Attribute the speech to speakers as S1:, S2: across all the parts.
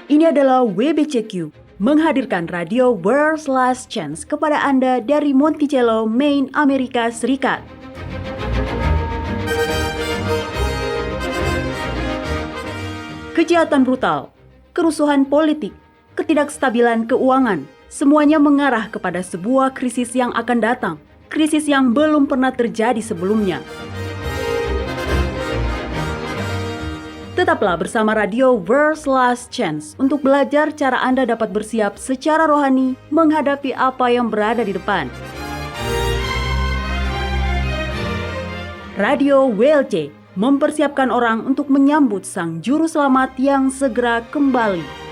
S1: Ini adalah WBCQ, menghadirkan radio World's Last Chance kepada Anda dari Monticello, Maine, Amerika Serikat. Kejahatan brutal, kerusuhan politik, ketidakstabilan keuangan, semuanya mengarah kepada sebuah krisis yang akan datang, krisis yang belum pernah terjadi sebelumnya. Tetaplah bersama radio World's Last Chance untuk belajar cara Anda dapat bersiap secara rohani menghadapi apa yang berada di depan. Radio WLC mempersiapkan orang untuk menyambut Sang Juru Selamat yang segera kembali.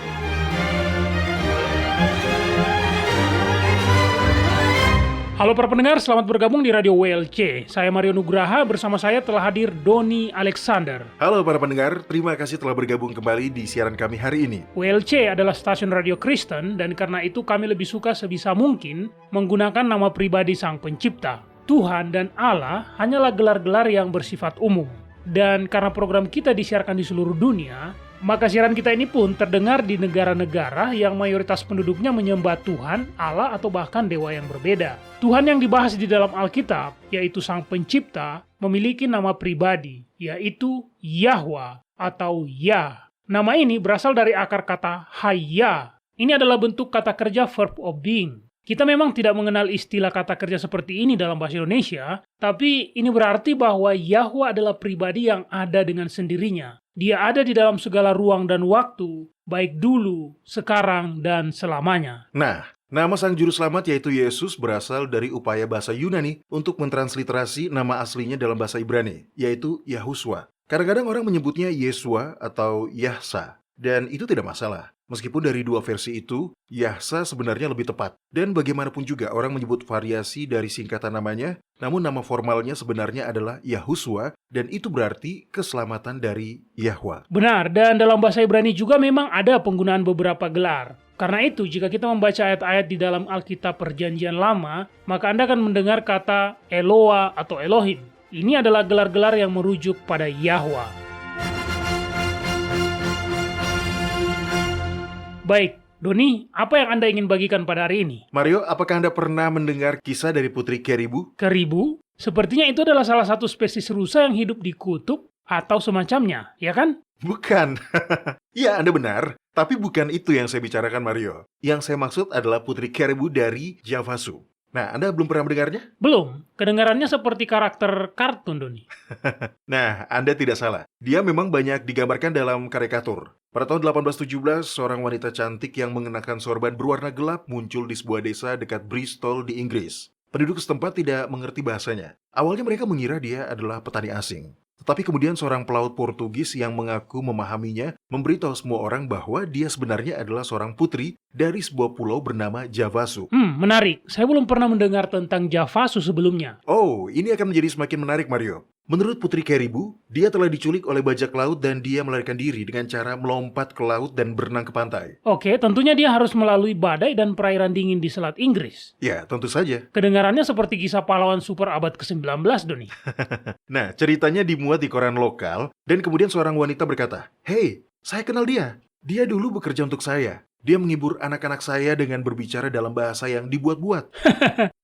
S2: Halo para pendengar, selamat bergabung di Radio WLC. Saya Mario Nugraha, bersama saya telah hadir Doni Alexander.
S3: Halo para pendengar, terima kasih telah bergabung kembali di siaran kami hari ini.
S2: WLC adalah stasiun radio Kristen dan karena itu kami lebih suka sebisa mungkin menggunakan nama pribadi Sang Pencipta. Tuhan dan Allah hanyalah gelar-gelar yang bersifat umum. Dan karena program kita disiarkan di seluruh dunia, maka siaran kita ini pun terdengar di negara-negara yang mayoritas penduduknya menyembah Tuhan, Allah, atau bahkan dewa yang berbeda. Tuhan yang dibahas di dalam Alkitab, yaitu Sang Pencipta, memiliki nama pribadi, yaitu Yahwa atau Yah. Nama ini berasal dari akar kata hayya. Ini adalah bentuk kata kerja verb of being. Kita memang tidak mengenal istilah kata kerja seperti ini dalam bahasa Indonesia, tapi ini berarti bahwa Yahwa adalah pribadi yang ada dengan sendirinya. Dia ada di dalam segala ruang dan waktu, baik dulu, sekarang, dan selamanya.
S3: Nah, nama Sang Juru Selamat yaitu Yesus berasal dari upaya bahasa Yunani untuk mentransliterasi nama aslinya dalam bahasa Ibrani, yaitu Yahuswa. Kadang-kadang orang menyebutnya Yesua atau Yahsa, dan itu tidak masalah. Meskipun dari dua versi itu, Yahsa sebenarnya lebih tepat. Dan bagaimanapun juga orang menyebut variasi dari singkatan namanya, namun nama formalnya sebenarnya adalah Yahuswa, dan itu berarti keselamatan dari Yahwa.
S2: Benar, dan dalam bahasa Ibrani juga memang ada penggunaan beberapa gelar. Karena itu, jika kita membaca ayat-ayat di dalam Alkitab Perjanjian Lama, maka Anda akan mendengar kata Eloa atau Elohim. Ini adalah gelar-gelar yang merujuk pada Yahwa. Baik, Doni, apa yang Anda ingin bagikan pada hari ini?
S3: Mario, apakah Anda pernah mendengar kisah dari Putri Keribu?
S2: Keribu? Sepertinya itu adalah salah satu spesies rusa yang hidup di kutub atau semacamnya, ya kan?
S3: Bukan. Ya, Anda benar. Tapi bukan itu yang saya bicarakan, Mario. Yang saya maksud adalah Putri Keribu dari Javasu. Nah, Anda belum pernah mendengarnya?
S2: Belum. Kedengarannya seperti karakter kartun, Doni.
S3: Nah, Anda tidak salah. Dia memang banyak digambarkan dalam karikatur. Pada tahun 1817, seorang wanita cantik yang mengenakan sorban berwarna gelap muncul di sebuah desa dekat Bristol di Inggris. Penduduk setempat tidak mengerti bahasanya. Awalnya mereka mengira dia adalah petani asing. Tetapi kemudian seorang pelaut Portugis yang mengaku memahaminya memberitahu semua orang bahwa dia sebenarnya adalah seorang putri dari sebuah pulau bernama Javasu.
S2: Menarik. Saya belum pernah mendengar tentang Javasu sebelumnya.
S3: Oh, ini akan menjadi semakin menarik, Mario. Menurut Putri Keribu, dia telah diculik oleh bajak laut dan dia melarikan diri dengan cara melompat ke laut dan berenang ke pantai.
S2: Oke, tentunya dia harus melalui badai dan perairan dingin di Selat Inggris.
S3: Ya, tentu saja.
S2: Kedengarannya seperti kisah pahlawan super abad ke-19, Doni.
S3: Nah, ceritanya dimuat di koran lokal dan kemudian seorang wanita berkata, "Hei, saya kenal dia. Dia dulu bekerja untuk saya. Dia menghibur anak-anak saya dengan berbicara dalam bahasa yang dibuat-buat."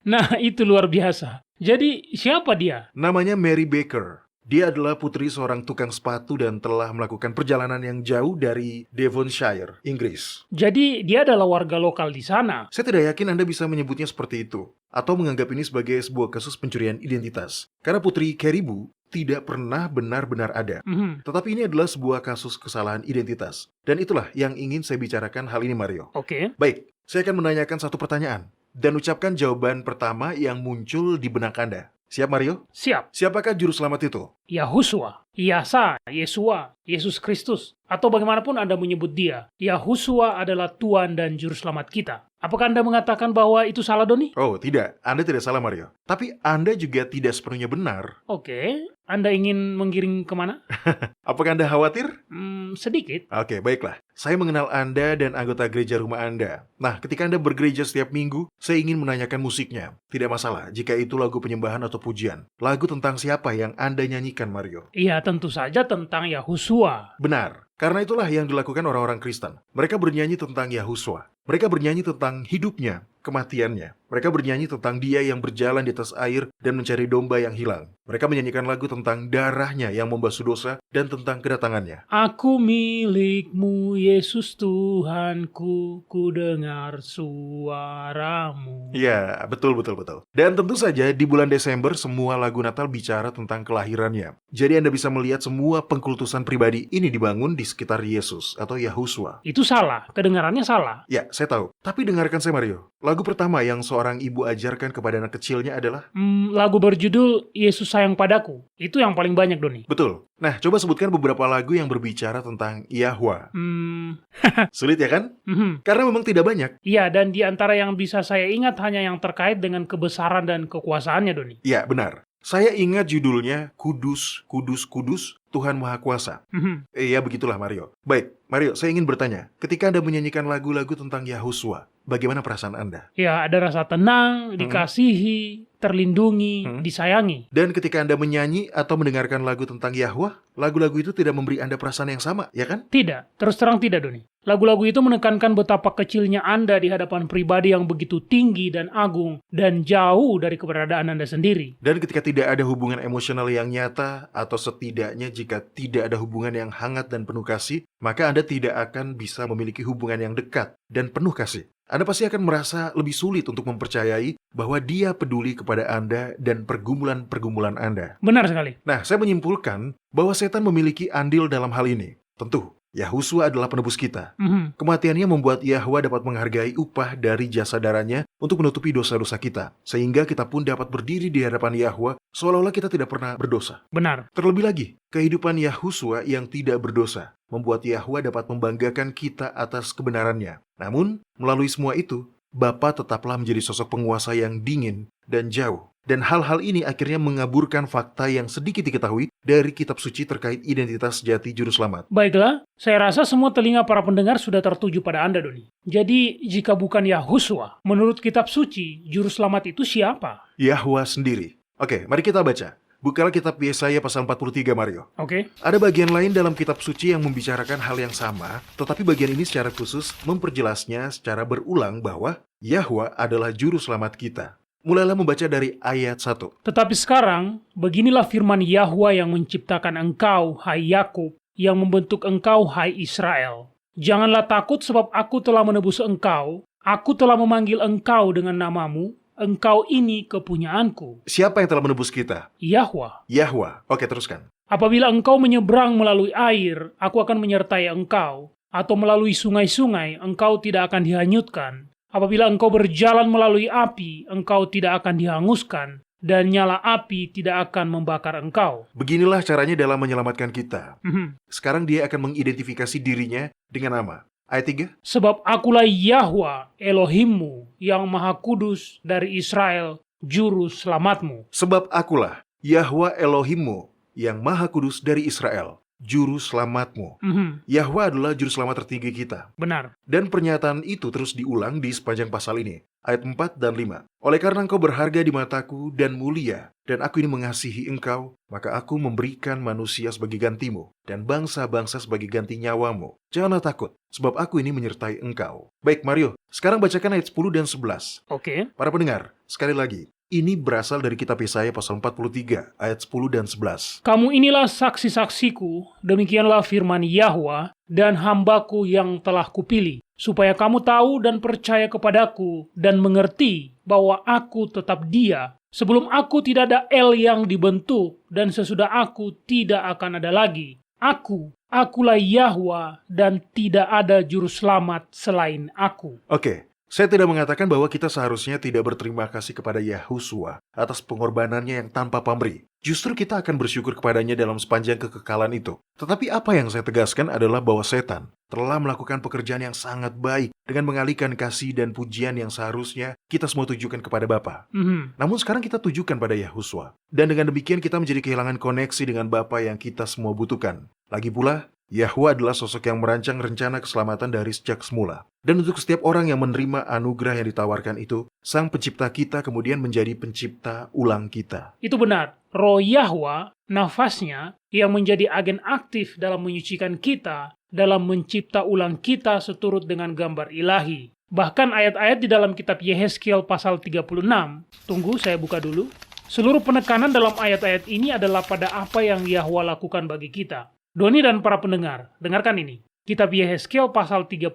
S2: Nah, itu luar biasa. Jadi, siapa dia?
S3: Namanya Mary Baker. Dia adalah putri seorang tukang sepatu dan telah melakukan perjalanan yang jauh dari Devonshire, Inggris.
S2: Jadi, dia adalah warga lokal di sana.
S3: Saya tidak yakin Anda bisa menyebutnya seperti itu, atau menganggap ini sebagai sebuah kasus pencurian identitas. Karena Putri Keribu tidak pernah benar-benar ada. Tetapi ini adalah sebuah kasus kesalahan identitas. Dan itulah yang ingin saya bicarakan hal ini, Mario.
S2: Oke.
S3: Baik, saya akan menanyakan satu pertanyaan. Dan ucapkan jawaban pertama yang muncul di benak Anda. Siap, Mario?
S2: Siap.
S3: Siapakah juru selamat itu?
S2: Yahusua, Yasa, Yesua, Yesus Kristus, atau bagaimanapun Anda menyebut dia, Yahusua adalah Tuhan dan Juru Selamat kita. Apakah Anda mengatakan bahwa itu salah, Doni?
S3: Oh, tidak. Anda tidak salah, Mario. Tapi Anda juga tidak sepenuhnya benar.
S2: Oke, Anda ingin menggiring kemana?
S3: Apakah Anda khawatir?
S2: Sedikit.
S3: Oke, baiklah. Saya mengenal Anda dan anggota gereja rumah Anda. Nah, ketika Anda bergereja setiap minggu, saya ingin menanyakan musiknya. Tidak masalah jika itu lagu penyembahan atau pujian. Lagu tentang siapa yang Anda nyanyikan, Mario?
S2: Iya, tentu saja tentang Yahusua.
S3: Benar. Karena itulah yang dilakukan orang-orang Kristen. Mereka bernyanyi tentang Yahusua. Mereka bernyanyi tentang hidupnya, kematiannya. Mereka bernyanyi tentang dia yang berjalan di atas air dan mencari domba yang hilang. Mereka menyanyikan lagu tentang darahnya yang membasuh dosa dan tentang kedatangannya.
S2: Aku milikmu, Yesus Tuhanku, ku dengar suaramu.
S3: Ya, betul. Dan tentu saja di bulan Desember semua lagu Natal bicara tentang kelahirannya. Jadi Anda bisa melihat semua pengkultusan pribadi ini dibangun di sekitar Yesus atau Yahusua.
S2: Itu salah, kedengarannya salah.
S3: Ya, saya tahu. Tapi dengarkan saya, Mario. Lagu pertama yang seorang ibu ajarkan kepada anak kecilnya adalah
S2: Lagu berjudul Yesus Sayang Padaku. Itu yang paling banyak, Doni.
S3: betul. Nah, coba sebutkan beberapa lagu yang berbicara tentang Yahwa. Sulit ya kan? Karena memang tidak banyak.
S2: Iya, dan di antara yang bisa saya ingat hanya yang terkait dengan kebesaran dan kekuasaannya, Doni.
S3: Ya, benar. Saya ingat judulnya Kudus, Kudus, Kudus, Tuhan Maha Kuasa. Ya, begitulah Mario. Baik, Mario, saya ingin bertanya. Ketika Anda menyanyikan lagu-lagu tentang Yahusua, bagaimana perasaan Anda?
S2: Ya, ada rasa tenang, dikasihi, terlindungi, disayangi.
S3: Dan ketika Anda menyanyi atau mendengarkan lagu tentang Yahwa, lagu-lagu itu tidak memberi Anda perasaan yang sama, ya kan?
S2: Tidak, terus terang tidak, Doni. Lagu-lagu itu menekankan betapa kecilnya Anda di hadapan pribadi yang begitu tinggi dan agung dan jauh dari keberadaan Anda sendiri.
S3: Dan ketika tidak ada hubungan emosional yang nyata, atau setidaknya jika tidak ada hubungan yang hangat dan penuh kasih, maka Anda tidak akan bisa memiliki hubungan yang dekat dan penuh kasih. Anda pasti akan merasa lebih sulit untuk mempercayai bahwa Dia peduli kepada Anda dan pergumulan-pergumulan Anda.
S2: Benar sekali.
S3: Nah, saya menyimpulkan bahwa setan memiliki andil dalam hal ini. Tentu, Yahusua adalah penebus kita. Kematiannya membuat Yahwa dapat menghargai upah dari jasa darahnya untuk menutupi dosa-dosa kita. Sehingga kita pun dapat berdiri di hadapan Yahwa seolah-olah kita tidak pernah berdosa.
S2: Benar.
S3: Terlebih lagi, kehidupan Yahusua yang tidak berdosa membuat Yahwa dapat membanggakan kita atas kebenarannya. Namun, melalui semua itu, Bapa tetaplah menjadi sosok penguasa yang dingin dan jauh. Dan hal-hal ini akhirnya mengaburkan fakta yang sedikit diketahui dari kitab suci terkait identitas sejati Juru Selamat.
S2: Baiklah, saya rasa semua telinga para pendengar sudah tertuju pada Anda, Doni. Jadi, jika bukan Yahusua, menurut kitab suci, Juru Selamat itu siapa?
S3: Yahwa sendiri. Oke, mari kita baca. Bukalah kitab Yesaya pasal 43, Mario.
S2: Oke.
S3: Ada bagian lain dalam kitab suci yang membicarakan hal yang sama, tetapi bagian ini secara khusus memperjelasnya secara berulang bahwa Yahwa adalah Juru Selamat kita. Mulailah membaca dari ayat 1.
S2: Tetapi sekarang, beginilah firman Yahwa yang menciptakan engkau, hai Yakub, yang membentuk engkau, hai Israel. Janganlah takut sebab aku telah menebus engkau, aku telah memanggil engkau dengan namamu, engkau ini kepunyaanku.
S3: Siapa yang telah menebus kita?
S2: Yahwa.
S3: Yahwa. Oke, teruskan.
S2: Apabila engkau menyeberang melalui air, aku akan menyertai engkau, atau melalui sungai-sungai, engkau tidak akan dihanyutkan. Apabila engkau berjalan melalui api, engkau tidak akan dihanguskan, dan nyala api tidak akan membakar engkau.
S3: Beginilah caranya dalam menyelamatkan kita. Sekarang dia akan mengidentifikasi dirinya dengan nama. Ayat 3.
S2: Sebab akulah Yahwa Elohimmu yang maha kudus dari Israel, juru selamatmu.
S3: Sebab akulah Yahwa Elohimmu yang maha kudus dari Israel, juru selamatmu. Yahwa adalah juru selamat tertinggi kita.
S2: Benar.
S3: Dan pernyataan itu terus diulang di sepanjang pasal ini. Ayat 4 dan 5. Oleh karena engkau berharga di mataku dan mulia, dan aku ini mengasihi engkau, maka aku memberikan manusia sebagai gantimu, dan bangsa-bangsa sebagai ganti nyawamu. Janganlah takut, sebab aku ini menyertai engkau. Baik, Mario, sekarang bacakan ayat 10 dan 11.
S2: Oke.
S3: Para pendengar, sekali lagi, ini berasal dari kitab Yesaya pasal 43, ayat 10 dan 11.
S2: Kamu inilah saksi-saksiku, demikianlah firman Yahwa, dan hambaku yang telah kupilih, supaya kamu tahu dan percaya kepadaku, dan mengerti bahwa aku tetap Dia. Sebelum aku tidak ada El yang dibentuk, dan sesudah aku tidak akan ada lagi. Akulah Yahwa, dan tidak ada juru selamat selain aku.
S3: Oke, Saya tidak mengatakan bahwa kita seharusnya tidak berterima kasih kepada Yahusua atas pengorbanannya yang tanpa pamrih. Justru kita akan bersyukur kepadanya dalam sepanjang kekekalan itu. Tetapi apa yang saya tegaskan adalah bahwa setan telah melakukan pekerjaan yang sangat baik dengan mengalihkan kasih dan pujian yang seharusnya kita semua tujukan kepada Bapa. Namun sekarang kita tujukan pada Yahusua. Dan dengan demikian kita menjadi kehilangan koneksi dengan Bapa yang kita semua butuhkan. Lagi pula, Yahwa adalah sosok yang merancang rencana keselamatan dari sejak semula. Dan untuk setiap orang yang menerima anugerah yang ditawarkan itu, Sang Pencipta kita kemudian menjadi pencipta ulang kita.
S2: Itu benar. Roh Yahwa, nafasnya, yang menjadi agen aktif dalam menyucikan kita, dalam mencipta ulang kita seturut dengan gambar ilahi. Bahkan ayat-ayat di dalam kitab Yehezkiel pasal 36, tunggu saya buka dulu. Seluruh penekanan dalam ayat-ayat ini adalah pada apa yang Yahwa lakukan bagi kita. Doni dan para pendengar, dengarkan ini. Kitab Yehezkiel pasal 36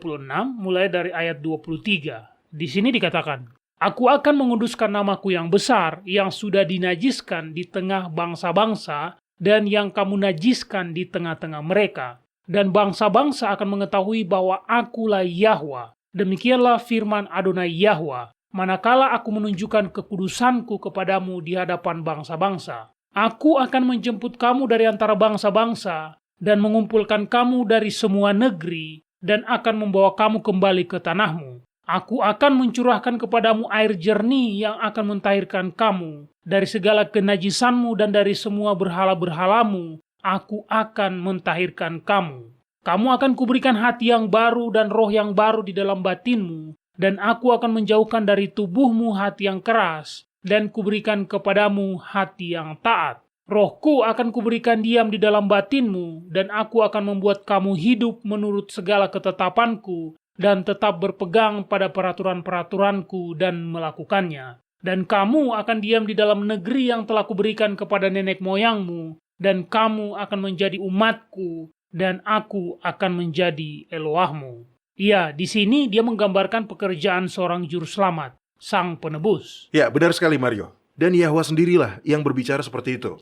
S2: mulai dari ayat 23. Di sini dikatakan, Aku akan menguduskan namaku yang besar yang sudah dinajiskan di tengah bangsa-bangsa dan yang kamu najiskan di tengah-tengah mereka. Dan bangsa-bangsa akan mengetahui bahwa akulah Yahwa. Demikianlah firman Adonai Yahwa. Manakala aku menunjukkan kekudusanku kepadamu di hadapan bangsa-bangsa, aku akan menjemput kamu dari antara bangsa-bangsa dan mengumpulkan kamu dari semua negeri, dan akan membawa kamu kembali ke tanahmu. Aku akan mencurahkan kepadamu air jernih yang akan mentahirkan kamu. Dari segala kenajisanmu dan dari semua berhala-berhalamu, aku akan mentahirkan kamu. Kamu akan kuberikan hati yang baru dan roh yang baru di dalam batinmu, dan aku akan menjauhkan dari tubuhmu hati yang keras, dan kuberikan kepadamu hati yang taat. Rohku akan kuberikan diam di dalam batinmu, dan aku akan membuat kamu hidup menurut segala ketetapanku, dan tetap berpegang pada peraturan-peraturanku dan melakukannya. Dan kamu akan diam di dalam negeri yang telah kuberikan kepada nenek moyangmu, dan kamu akan menjadi umatku, dan aku akan menjadi Elohmu. Iya, di sini dia menggambarkan pekerjaan seorang juru selamat, sang penebus.
S3: Ya, benar sekali Mario. Dan Yahwa sendirilah yang berbicara seperti itu.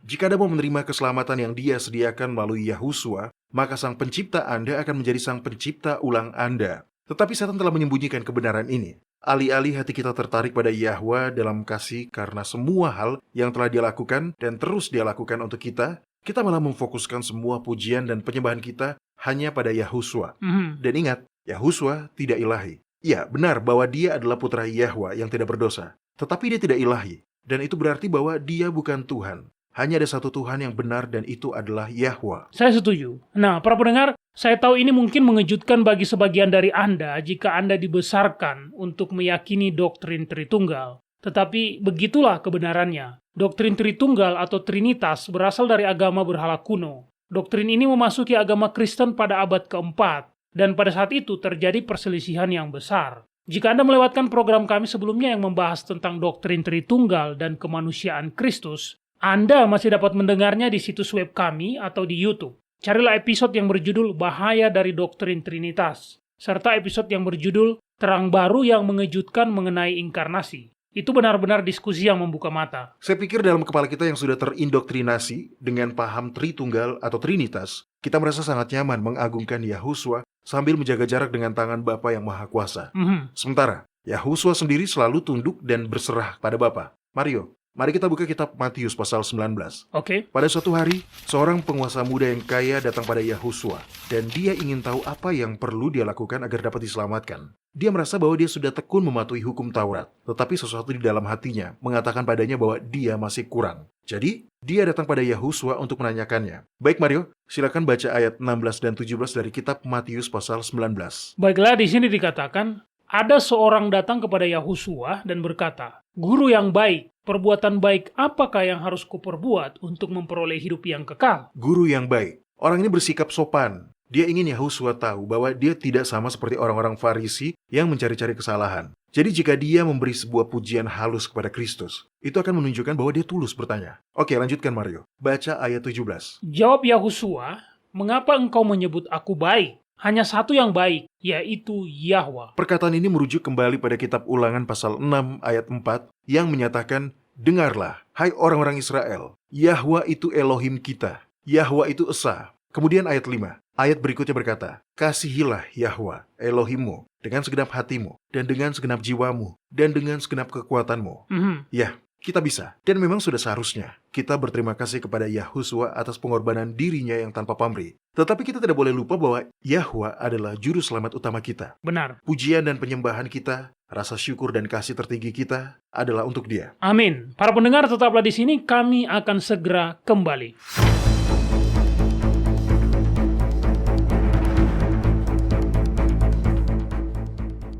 S3: Jika Anda mau menerima keselamatan yang Dia sediakan melalui Yahusua, maka Sang Pencipta Anda akan menjadi Sang Pencipta ulang Anda. Tetapi setan telah menyembunyikan kebenaran ini. Alih-alih hati kita tertarik pada Yahwa dalam kasih karena semua hal yang telah Dia lakukan dan terus Dia lakukan untuk kita malah memfokuskan semua pujian dan penyembahan kita hanya pada Yahusua. Dan ingat, Yahusua tidak ilahi. Ya, benar bahwa Dia adalah putra Yahwa yang tidak berdosa. Tetapi Dia tidak ilahi, dan itu berarti bahwa Dia bukan Tuhan. Hanya ada satu Tuhan yang benar, dan itu adalah Yahwa.
S2: Saya setuju. Nah, para pendengar, saya tahu ini mungkin mengejutkan bagi sebagian dari Anda jika Anda dibesarkan untuk meyakini doktrin Tritunggal. Tetapi begitulah kebenarannya. Doktrin Tritunggal atau Trinitas berasal dari agama berhala kuno. Doktrin ini memasuki agama Kristen pada abad keempat, dan pada saat itu terjadi perselisihan yang besar. Jika Anda melewatkan program kami sebelumnya yang membahas tentang doktrin Tritunggal dan kemanusiaan Kristus, Anda masih dapat mendengarnya di situs web kami atau di YouTube. Carilah episode yang berjudul Bahaya dari Doktrin Trinitas, serta episode yang berjudul Terang Baru yang Mengejutkan Mengenai Inkarnasi. Itu benar-benar diskusi yang membuka mata.
S3: Saya pikir dalam kepala kita yang sudah terindoktrinasi dengan paham Tritunggal atau Trinitas, kita merasa sangat nyaman mengagungkan Yahusua sambil menjaga jarak dengan tangan Bapa yang Maha Kuasa. Sementara, Yahusua sendiri selalu tunduk dan berserah pada Bapa. Mario, mari kita buka kitab Matius pasal 19.
S2: Oke.
S3: Pada suatu hari, seorang penguasa muda yang kaya datang pada Yahusua, dan dia ingin tahu apa yang perlu dia lakukan agar dapat diselamatkan. Dia merasa bahwa dia sudah tekun mematuhi hukum Taurat, tetapi sesuatu di dalam hatinya mengatakan padanya bahwa dia masih kurang. Jadi, dia datang pada Yahusua untuk menanyakannya. Baik Mario, silakan baca ayat 16 dan 17 dari kitab Matius pasal 19.
S2: Baiklah, di sini dikatakan, ada seorang datang kepada Yahusua dan berkata, Guru yang baik, perbuatan baik apakah yang harus kuperbuat untuk memperoleh hidup yang kekal?
S3: Guru yang baik. Orang ini bersikap sopan. Dia ingin Yahusua tahu bahwa dia tidak sama seperti orang-orang Farisi yang mencari-cari kesalahan. Jadi jika dia memberi sebuah pujian halus kepada Kristus, itu akan menunjukkan bahwa dia tulus bertanya. Oke, lanjutkan Mario. Baca ayat 17.
S2: Jawab Yahusua, mengapa engkau menyebut aku baik? Hanya satu yang baik, yaitu Yahwa.
S3: Perkataan ini merujuk kembali pada kitab Ulangan pasal 6 ayat 4 yang menyatakan, Dengarlah, hai orang-orang Israel, Yahwa itu Elohim kita, Yahwa itu Esa. Kemudian ayat 5. Ayat berikutnya berkata, Kasihilah Yahwa, Elohimmu, dengan segenap hatimu, dan dengan segenap jiwamu, dan dengan segenap kekuatanmu. Ya, kita bisa. Dan memang sudah seharusnya kita berterima kasih kepada Yahuswa atas pengorbanan dirinya yang tanpa pamrih. Tetapi kita tidak boleh lupa bahwa Yahwa adalah juru selamat utama kita.
S2: Benar.
S3: Pujian dan penyembahan kita, rasa syukur dan kasih tertinggi kita adalah untuk Dia.
S2: Amin. Para pendengar tetaplah di sini, kami akan segera kembali.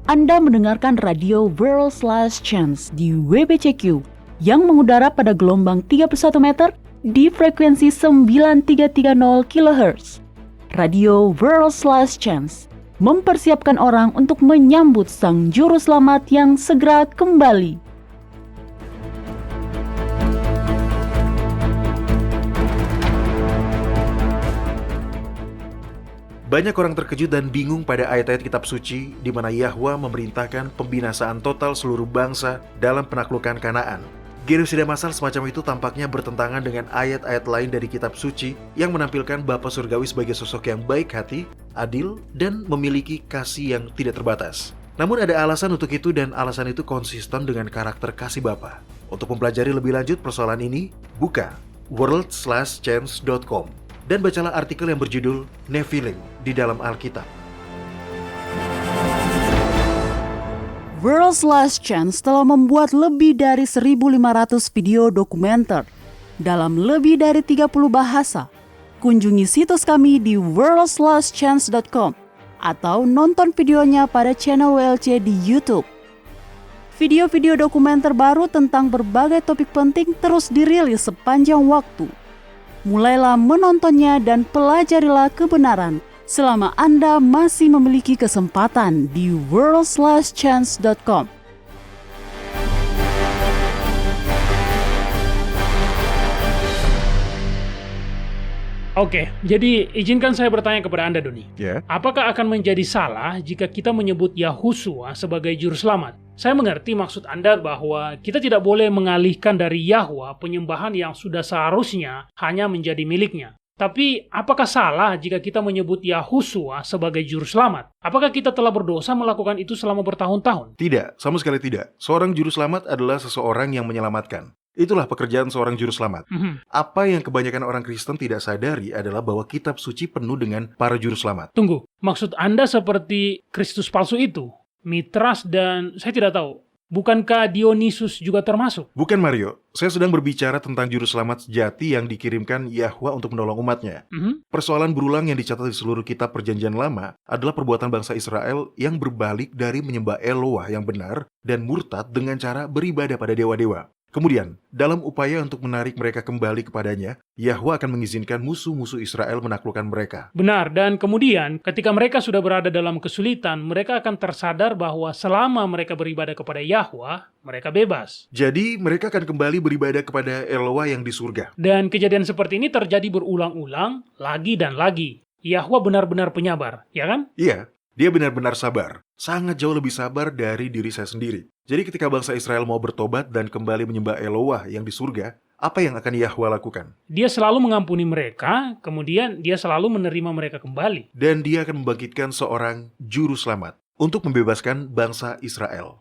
S1: Anda mendengarkan radio World's Last Chance di WBCQ yang mengudara pada gelombang 31 meter di frekuensi 9330 kHz. Radio World's Last Chance mempersiapkan orang untuk menyambut Sang Juru Selamat yang segera kembali.
S3: Banyak orang terkejut dan bingung pada ayat-ayat kitab suci di mana Yahwa memerintahkan pembinasaan total seluruh bangsa dalam penaklukan Kanaan. Genosida massal semacam itu tampaknya bertentangan dengan ayat-ayat lain dari kitab suci yang menampilkan Bapa Surgawi sebagai sosok yang baik hati, adil, dan memiliki kasih yang tidak terbatas. Namun ada alasan untuk itu dan alasan itu konsisten dengan karakter kasih Bapa. Untuk mempelajari lebih lanjut persoalan ini, buka worldslastchance.com dan bacalah artikel yang berjudul Nephilim di dalam Alkitab.
S1: World's Last Chance telah membuat lebih dari 1.500 video dokumenter dalam lebih dari 30 bahasa. Kunjungi situs kami di worldslastchance.com atau nonton videonya pada channel WLC di YouTube. Video-video dokumenter baru tentang berbagai topik penting terus dirilis sepanjang waktu. Mulailah menontonnya dan pelajarilah kebenaran selama Anda masih memiliki kesempatan di worldslastchance.com.
S2: Oke, jadi izinkan saya bertanya kepada Anda, Doni.
S3: Ya.
S2: Apakah akan menjadi salah jika kita menyebut Yahuswa sebagai juru selamat? Saya mengerti maksud Anda bahwa kita tidak boleh mengalihkan dari Yahwa penyembahan yang sudah seharusnya hanya menjadi miliknya. Tapi apakah salah jika kita menyebut Yahuswa sebagai juru selamat? Apakah kita telah berdosa melakukan itu selama bertahun-tahun?
S3: Tidak, sama sekali tidak. Seorang juru selamat adalah seseorang yang menyelamatkan. Itulah pekerjaan seorang juru selamat. Apa yang kebanyakan orang Kristen tidak sadari adalah bahwa kitab suci penuh dengan para juru selamat.
S2: Tunggu, maksud Anda seperti Kristus palsu itu? Mitras dan saya tidak tahu. Bukankah Dionysus juga termasuk?
S3: Bukan, Mario. Saya sedang berbicara tentang juru selamat sejati yang dikirimkan Yahwa untuk menolong umatnya. Persoalan berulang yang dicatat di seluruh kitab Perjanjian Lama adalah perbuatan bangsa Israel yang berbalik dari menyembah Eloah yang benar dan murtad dengan cara beribadah pada dewa-dewa. Kemudian, dalam upaya untuk menarik mereka kembali kepadanya, Yahwa akan mengizinkan musuh-musuh Israel menaklukkan mereka.
S2: Benar, dan kemudian ketika mereka sudah berada dalam kesulitan, mereka akan tersadar bahwa selama mereka beribadah kepada Yahwa, mereka bebas.
S3: Jadi, mereka akan kembali beribadah kepada Eloah yang di surga.
S2: Dan kejadian seperti ini terjadi berulang-ulang, lagi dan lagi. Yahwa benar-benar penyabar, ya kan?
S3: Iya, dia benar-benar sabar. Sangat jauh lebih sabar dari diri saya sendiri. Jadi ketika bangsa Israel mau bertobat dan kembali menyembah Eloah yang di surga, apa yang akan Yahwa lakukan?
S2: Dia selalu mengampuni mereka, kemudian dia selalu menerima mereka kembali.
S3: Dan dia akan membangkitkan seorang juru selamat untuk membebaskan bangsa Israel.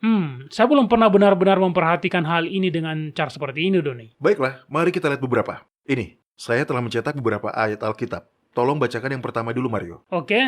S2: Saya belum pernah benar-benar memperhatikan hal ini dengan cara seperti ini, Doni.
S3: Baiklah, mari kita lihat beberapa. Ini, saya telah mencetak beberapa ayat Alkitab. Tolong bacakan yang pertama dulu, Mario.
S2: Oke,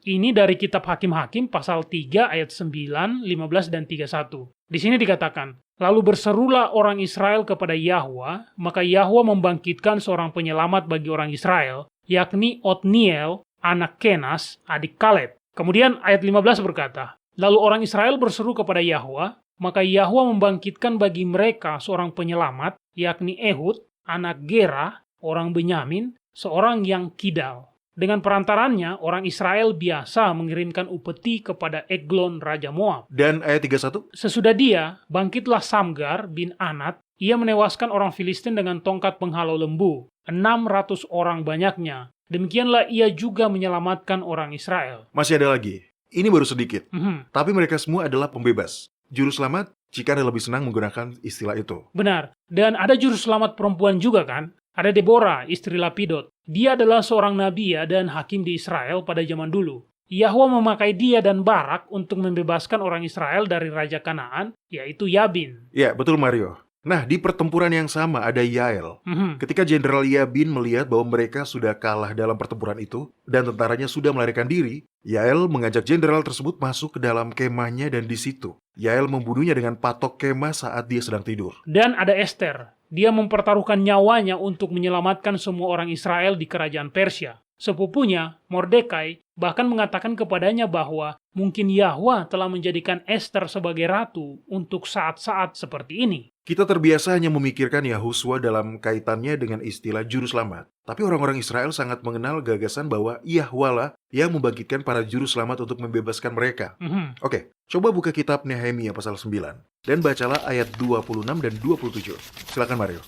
S2: ini dari kitab Hakim-Hakim pasal 3 ayat 9, 15, dan 31. Di sini dikatakan, lalu berserulah orang Israel kepada Yahwa, maka Yahwa membangkitkan seorang penyelamat bagi orang Israel, yakni Otniel, anak Kenas, adik Kaleb. Kemudian ayat 15 berkata, lalu orang Israel berseru kepada Yahwa, maka Yahwa membangkitkan bagi mereka seorang penyelamat, yakni Ehud, anak Gera, orang Benyamin, seorang yang kidal. Dengan perantarannya, orang Israel biasa mengirimkan upeti kepada Eglon, Raja Moab.
S3: Dan ayat 31?
S2: Sesudah dia, bangkitlah Samgar bin Anat. Ia menewaskan orang Filistin dengan tongkat penghalau lembu. 600 orang banyaknya. Demikianlah ia juga menyelamatkan orang Israel.
S3: Masih ada lagi. Ini baru sedikit. Tapi mereka semua adalah pembebas. Juru selamat, jika Anda lebih senang menggunakan istilah itu.
S2: Benar. Dan ada juru selamat perempuan juga kan? Ada Deborah, istri Lapidot. Dia adalah seorang nabi dan hakim di Israel pada zaman dulu. Yahwa memakai dia dan Barak untuk membebaskan orang Israel dari Raja Kanaan, yaitu Yabin.
S3: Ya, betul Mario. Nah, di pertempuran yang sama ada Yael. Ketika Jenderal Yabin melihat bahwa mereka sudah kalah dalam pertempuran itu dan tentaranya sudah melarikan diri, Yael mengajak jenderal tersebut masuk ke dalam kemahnya dan di situ Yael membunuhnya dengan patok kemah saat dia sedang tidur.
S2: Dan ada Ester. Dia mempertaruhkan nyawanya untuk menyelamatkan semua orang Israel di kerajaan Persia. Sepupunya, Mordekai, bahkan mengatakan kepadanya bahwa mungkin Yahwa telah menjadikan Ester sebagai ratu untuk saat-saat seperti ini.
S3: Kita terbiasa hanya memikirkan Yahuswa dalam kaitannya dengan istilah juru selamat. Tapi orang-orang Israel sangat mengenal gagasan bahwa Yahwalah yang membangkitkan para juru selamat untuk membebaskan mereka. Oke, coba buka kitab Nehemia pasal 9 dan bacalah ayat 26 dan 27. Silakan Mario.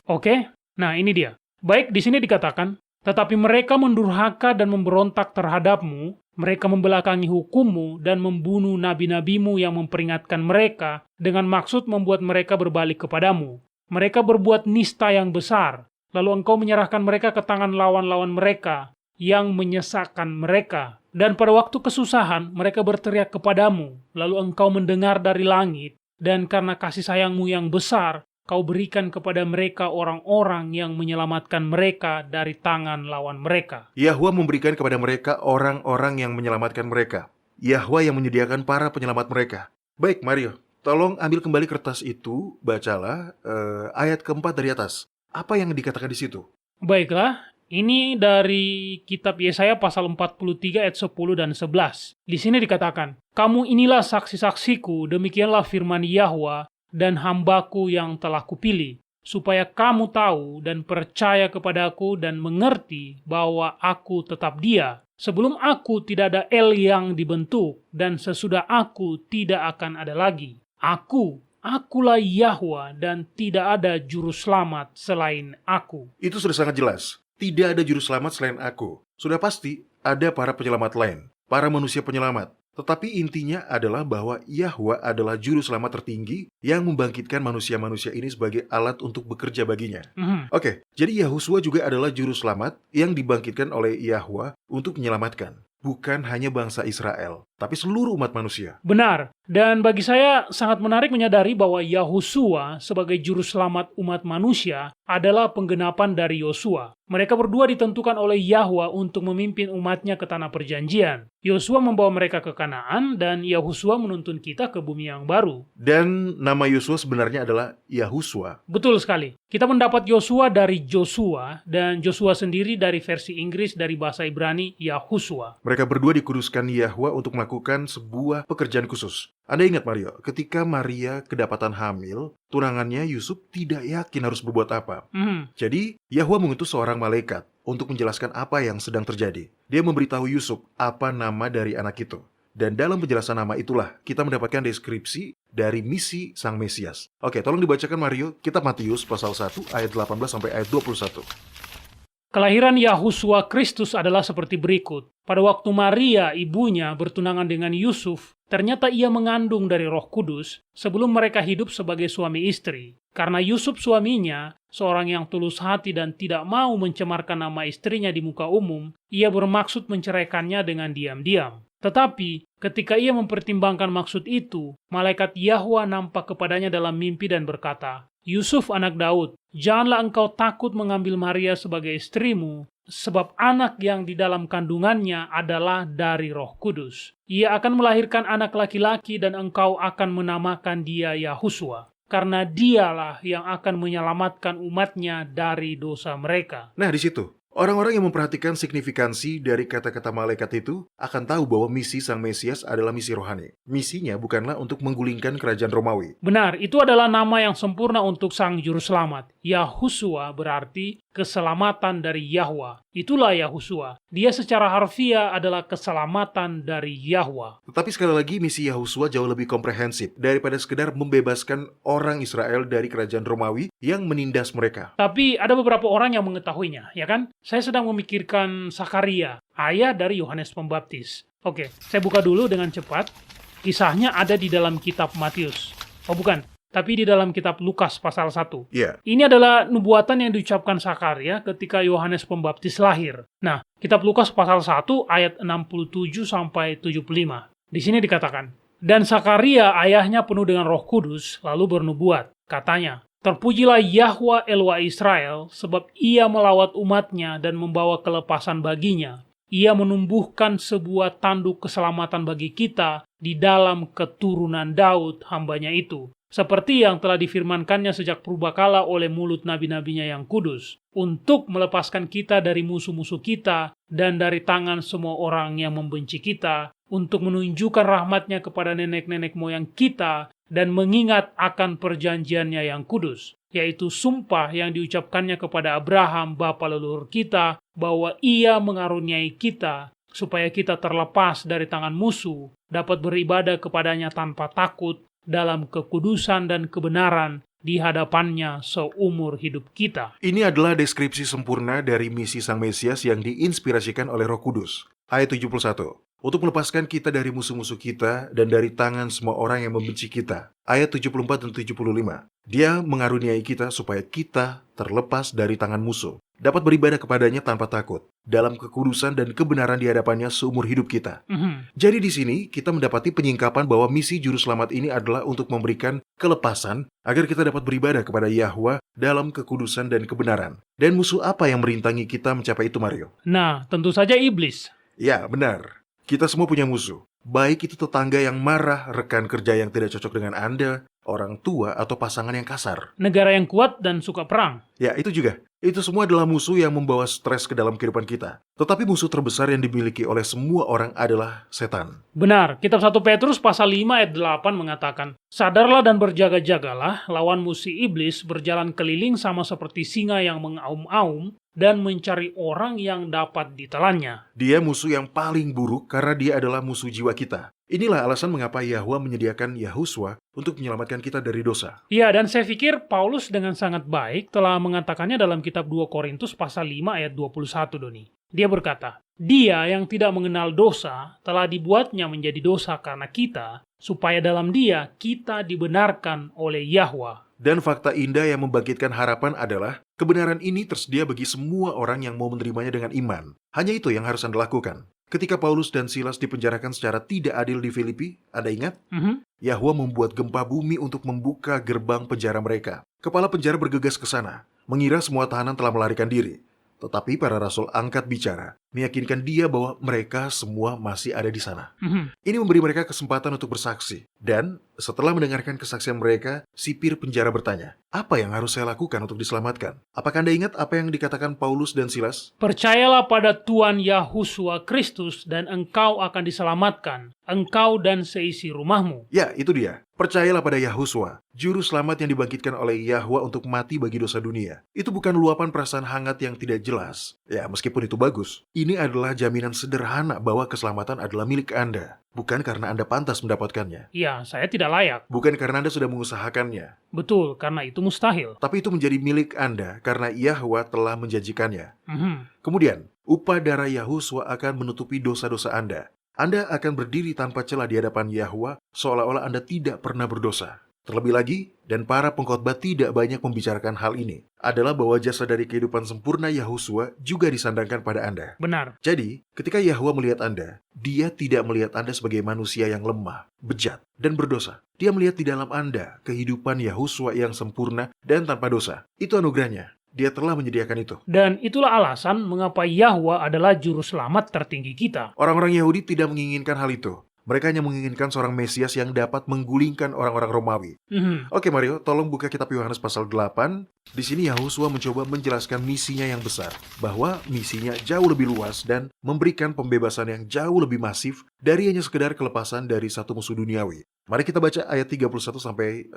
S2: Oke, nah ini dia. Baik, di sini dikatakan, tetapi mereka mendurhaka dan memberontak terhadapmu, mereka membelakangi hukummu dan membunuh nabi-nabimu yang memperingatkan mereka dengan maksud membuat mereka berbalik kepadamu. Mereka berbuat nista yang besar, lalu engkau menyerahkan mereka ke tangan lawan-lawan mereka yang menyesakkan mereka. Dan pada waktu kesusahan, mereka berteriak kepadamu, lalu engkau mendengar dari langit, dan karena kasih sayangmu yang besar, kau berikan kepada mereka orang-orang yang menyelamatkan mereka dari tangan lawan mereka.
S3: Yahwa memberikan kepada mereka orang-orang yang menyelamatkan mereka. Yahwa yang menyediakan para penyelamat mereka. Baik, Mario, tolong ambil kembali kertas itu, bacalah ayat keempat dari atas. Apa yang dikatakan di situ?
S2: Baiklah, ini dari kitab Yesaya pasal 43 ayat 10 dan 11. Di sini dikatakan, kamu inilah saksi-saksiku, demikianlah firman Yahwa, dan hambaku yang telah kupilih, supaya kamu tahu dan percaya kepadaku dan mengerti bahwa aku tetap Dia. Sebelum aku tidak ada El yang dibentuk, dan sesudah aku tidak akan ada lagi. Akulah Yahwa, dan tidak ada juru selamat selain aku.
S3: Itu sudah sangat jelas. Tidak ada juru selamat selain aku. Sudah pasti ada para penyelamat lain, para manusia penyelamat. Tetapi intinya adalah bahwa Yahwa adalah juru selamat tertinggi yang membangkitkan manusia-manusia ini sebagai alat untuk bekerja baginya. Oke, jadi Yahuswa juga adalah juru selamat yang dibangkitkan oleh Yahwa untuk menyelamatkan. Bukan hanya bangsa Israel, tapi seluruh umat manusia.
S2: Benar, dan bagi saya sangat menarik menyadari bahwa Yahusua sebagai juru selamat umat manusia adalah penggenapan dari Yosua. Mereka berdua ditentukan oleh Yahwa untuk memimpin umatnya ke tanah perjanjian. Yosua membawa mereka ke Kanaan, dan Yahusua menuntun kita ke bumi yang baru.
S3: Dan nama Yosua sebenarnya adalah Yahuswa.
S2: Betul sekali. Kita mendapat Yosua dari Joshua, dan Joshua sendiri dari versi Inggris dari bahasa Ibrani Yahusua.
S3: Mereka berdua dikuduskan Yahwa untuk melakukan sebuah pekerjaan khusus. Anda ingat Mario, ketika Maria kedapatan hamil, tunangannya Yusuf tidak yakin harus berbuat apa. Jadi, Yahwa mengutus seorang malaikat untuk menjelaskan apa yang sedang terjadi. Dia memberitahu Yusuf apa nama dari anak itu. Dan dalam penjelasan nama itulah kita mendapatkan deskripsi dari misi Sang Mesias. Oke, tolong dibacakan Mario, kitab Matius pasal 1 ayat 18 sampai ayat 21.
S2: Kelahiran Yahusua Kristus adalah seperti berikut. Pada waktu Maria, ibunya, bertunangan dengan Yusuf, ternyata ia mengandung dari Roh Kudus sebelum mereka hidup sebagai suami istri. Karena Yusuf suaminya, seorang yang tulus hati dan tidak mau mencemarkan nama istrinya di muka umum, ia bermaksud menceraikannya dengan diam-diam. Tetapi, ketika ia mempertimbangkan maksud itu, malaikat Yahwa nampak kepadanya dalam mimpi dan berkata, Yusuf anak Daud, janganlah engkau takut mengambil Maria sebagai istrimu, sebab anak yang di dalam kandungannya adalah dari Roh Kudus. Ia akan melahirkan anak laki-laki dan engkau akan menamakan dia Yahusua, karena dialah yang akan menyelamatkan umatnya dari dosa mereka.
S3: Nah, di situ orang-orang yang memperhatikan signifikansi dari kata-kata malaikat itu akan tahu bahwa misi Sang Mesias adalah misi rohani. Misinya bukanlah untuk menggulingkan kerajaan Romawi.
S2: Benar, itu adalah nama yang sempurna untuk Sang Juru Selamat. Yahusua berarti keselamatan dari Yahwa. Itulah Yahusua. Dia secara harfiah adalah keselamatan dari Yahwa.
S3: Tetapi sekali lagi misi Yahusua jauh lebih komprehensif daripada sekedar membebaskan orang Israel dari kerajaan Romawi yang menindas mereka.
S2: Tapi ada beberapa orang yang mengetahuinya, ya kan? Saya sedang memikirkan Sakaria, ayah dari Yohanes Pembaptis. Oke, saya buka dulu dengan cepat. Kisahnya ada di dalam kitab Matius. Oh bukan, tapi di dalam kitab Lukas pasal 1.
S3: Ya,
S2: Ini adalah nubuatan yang diucapkan Zakaria ketika Yohanes Pembaptis lahir. Nah, kitab Lukas pasal 1 ayat 67 sampai 75. Di sini dikatakan, "Dan Zakaria ayahnya penuh dengan Roh Kudus, lalu bernubuat. Katanya, Terpujilah Yahwa Eloa Israel, sebab ia melawat umatnya dan membawa kelepasan baginya. Ia menumbuhkan sebuah tanduk keselamatan bagi kita di dalam keturunan Daud hambanya itu. Seperti yang telah difirmankannya sejak purbakala oleh mulut nabi-nabinya yang kudus, untuk melepaskan kita dari musuh-musuh kita dan dari tangan semua orang yang membenci kita, untuk menunjukkan rahmatnya kepada nenek-nenek moyang kita, dan mengingat akan perjanjiannya yang kudus, yaitu sumpah yang diucapkannya kepada Abraham, bapa leluhur kita, bahwa ia mengaruniai kita, supaya kita terlepas dari tangan musuh, dapat beribadah kepadanya tanpa takut, dalam kekudusan dan kebenaran di hadapannya seumur hidup kita."
S3: ini adalah deskripsi sempurna dari misi Sang Mesias yang diinspirasikan oleh Roh Kudus. Ayat 71. Untuk melepaskan kita dari musuh-musuh kita dan dari tangan semua orang yang membenci kita. Ayat 74 dan 75. Dia mengaruniai kita supaya kita terlepas dari tangan musuh, dapat beribadah kepadanya tanpa takut, dalam kekudusan dan kebenaran di hadapannya seumur hidup kita. Jadi di sini kita mendapati penyingkapan bahwa misi juru selamat ini adalah untuk memberikan kelepasan agar kita dapat beribadah kepada Yahwa dalam kekudusan dan kebenaran. Dan musuh apa yang merintangi kita mencapai itu, Mario?
S2: Nah, tentu saja iblis.
S3: Ya, benar. Kita semua punya musuh. Baik itu tetangga yang marah, rekan kerja yang tidak cocok dengan Anda, orang tua atau pasangan yang kasar.
S2: Negara yang kuat dan suka perang.
S3: Ya, itu juga. Itu semua adalah musuh yang membawa stres ke dalam kehidupan kita. Tetapi musuh terbesar yang dimiliki oleh semua orang adalah setan.
S2: Benar, kitab 1 Petrus pasal 5 ayat 8 mengatakan, "Sadarlah dan berjaga-jagalah, lawan musuh iblis berjalan keliling sama seperti singa yang mengaum-aum dan mencari orang yang dapat ditelannya."
S3: Dia musuh yang paling buruk karena dia adalah musuh jiwa kita. Inilah alasan mengapa Yahwa menyediakan Yahuswa untuk menyelamatkan kita dari dosa.
S2: Ya, dan saya pikir Paulus dengan sangat baik telah mengatakannya dalam kitab 2 Korintus pasal 5 ayat 21, Doni. Dia berkata, "Dia yang tidak mengenal dosa telah dibuatnya menjadi dosa karena kita, supaya dalam dia kita dibenarkan oleh Yahwa."
S3: Dan fakta indah yang membangkitkan harapan adalah kebenaran ini tersedia bagi semua orang yang mau menerimanya dengan iman. Hanya itu yang harus Anda lakukan. Ketika Paulus dan Silas dipenjarakan secara tidak adil di Filipi, Anda ingat? Yahwa membuat gempa bumi untuk membuka gerbang penjara mereka. Kepala penjara bergegas ke sana, mengira semua tahanan telah melarikan diri. Tetapi para rasul angkat bicara, meyakinkan dia bahwa mereka semua masih ada di sana. Ini memberi mereka kesempatan untuk bersaksi. Dan setelah mendengarkan kesaksian mereka, sipir penjara bertanya, "Apa yang harus saya lakukan untuk diselamatkan?" Apakah Anda ingat apa yang dikatakan Paulus dan Silas?
S2: "Percayalah pada Tuhan Yahuswa Kristus dan engkau akan diselamatkan, engkau dan seisi rumahmu."
S3: Ya, itu dia. Percayalah pada Yahuswa, juru selamat yang dibangkitkan oleh Yahwa untuk mati bagi dosa dunia. Itu bukan luapan perasaan hangat yang tidak jelas. Ya, meskipun itu bagus. Ini adalah jaminan sederhana bahwa keselamatan adalah milik Anda. Bukan karena Anda pantas mendapatkannya.
S2: Ya, saya tidak layak.
S3: Bukan karena Anda sudah mengusahakannya.
S2: Betul, karena itu mustahil.
S3: Tapi itu menjadi milik Anda karena Yahwa telah menjanjikannya.
S2: Mhm.
S3: Kemudian, upah darah Yahuswa akan menutupi dosa-dosa Anda. Anda akan berdiri tanpa celah di hadapan Yahwa seolah-olah Anda tidak pernah berdosa. Terlebih lagi, dan para pengkhotbah tidak banyak membicarakan hal ini, adalah bahwa jasa dari kehidupan sempurna Yahuswa juga disandangkan pada Anda.
S2: Benar.
S3: Jadi, ketika Yahwa melihat Anda, dia tidak melihat Anda sebagai manusia yang lemah, bejat, dan berdosa. Dia melihat di dalam Anda kehidupan Yahuswa yang sempurna dan tanpa dosa. Itu anugerahnya. Dia telah menyediakan itu.
S2: Dan itulah alasan mengapa Yahwa adalah juru selamat tertinggi kita.
S3: Orang-orang Yahudi tidak menginginkan hal itu. Mereka hanya menginginkan seorang Mesias yang dapat menggulingkan orang-orang Romawi. Oke Mario, tolong buka kitab Yohanes pasal 8. Di sini Yahuswa mencoba menjelaskan misinya yang besar. Bahwa misinya jauh lebih luas dan memberikan pembebasan yang jauh lebih masif dari hanya sekedar kelepasan dari satu musuh duniawi. Mari kita baca ayat 31 sampai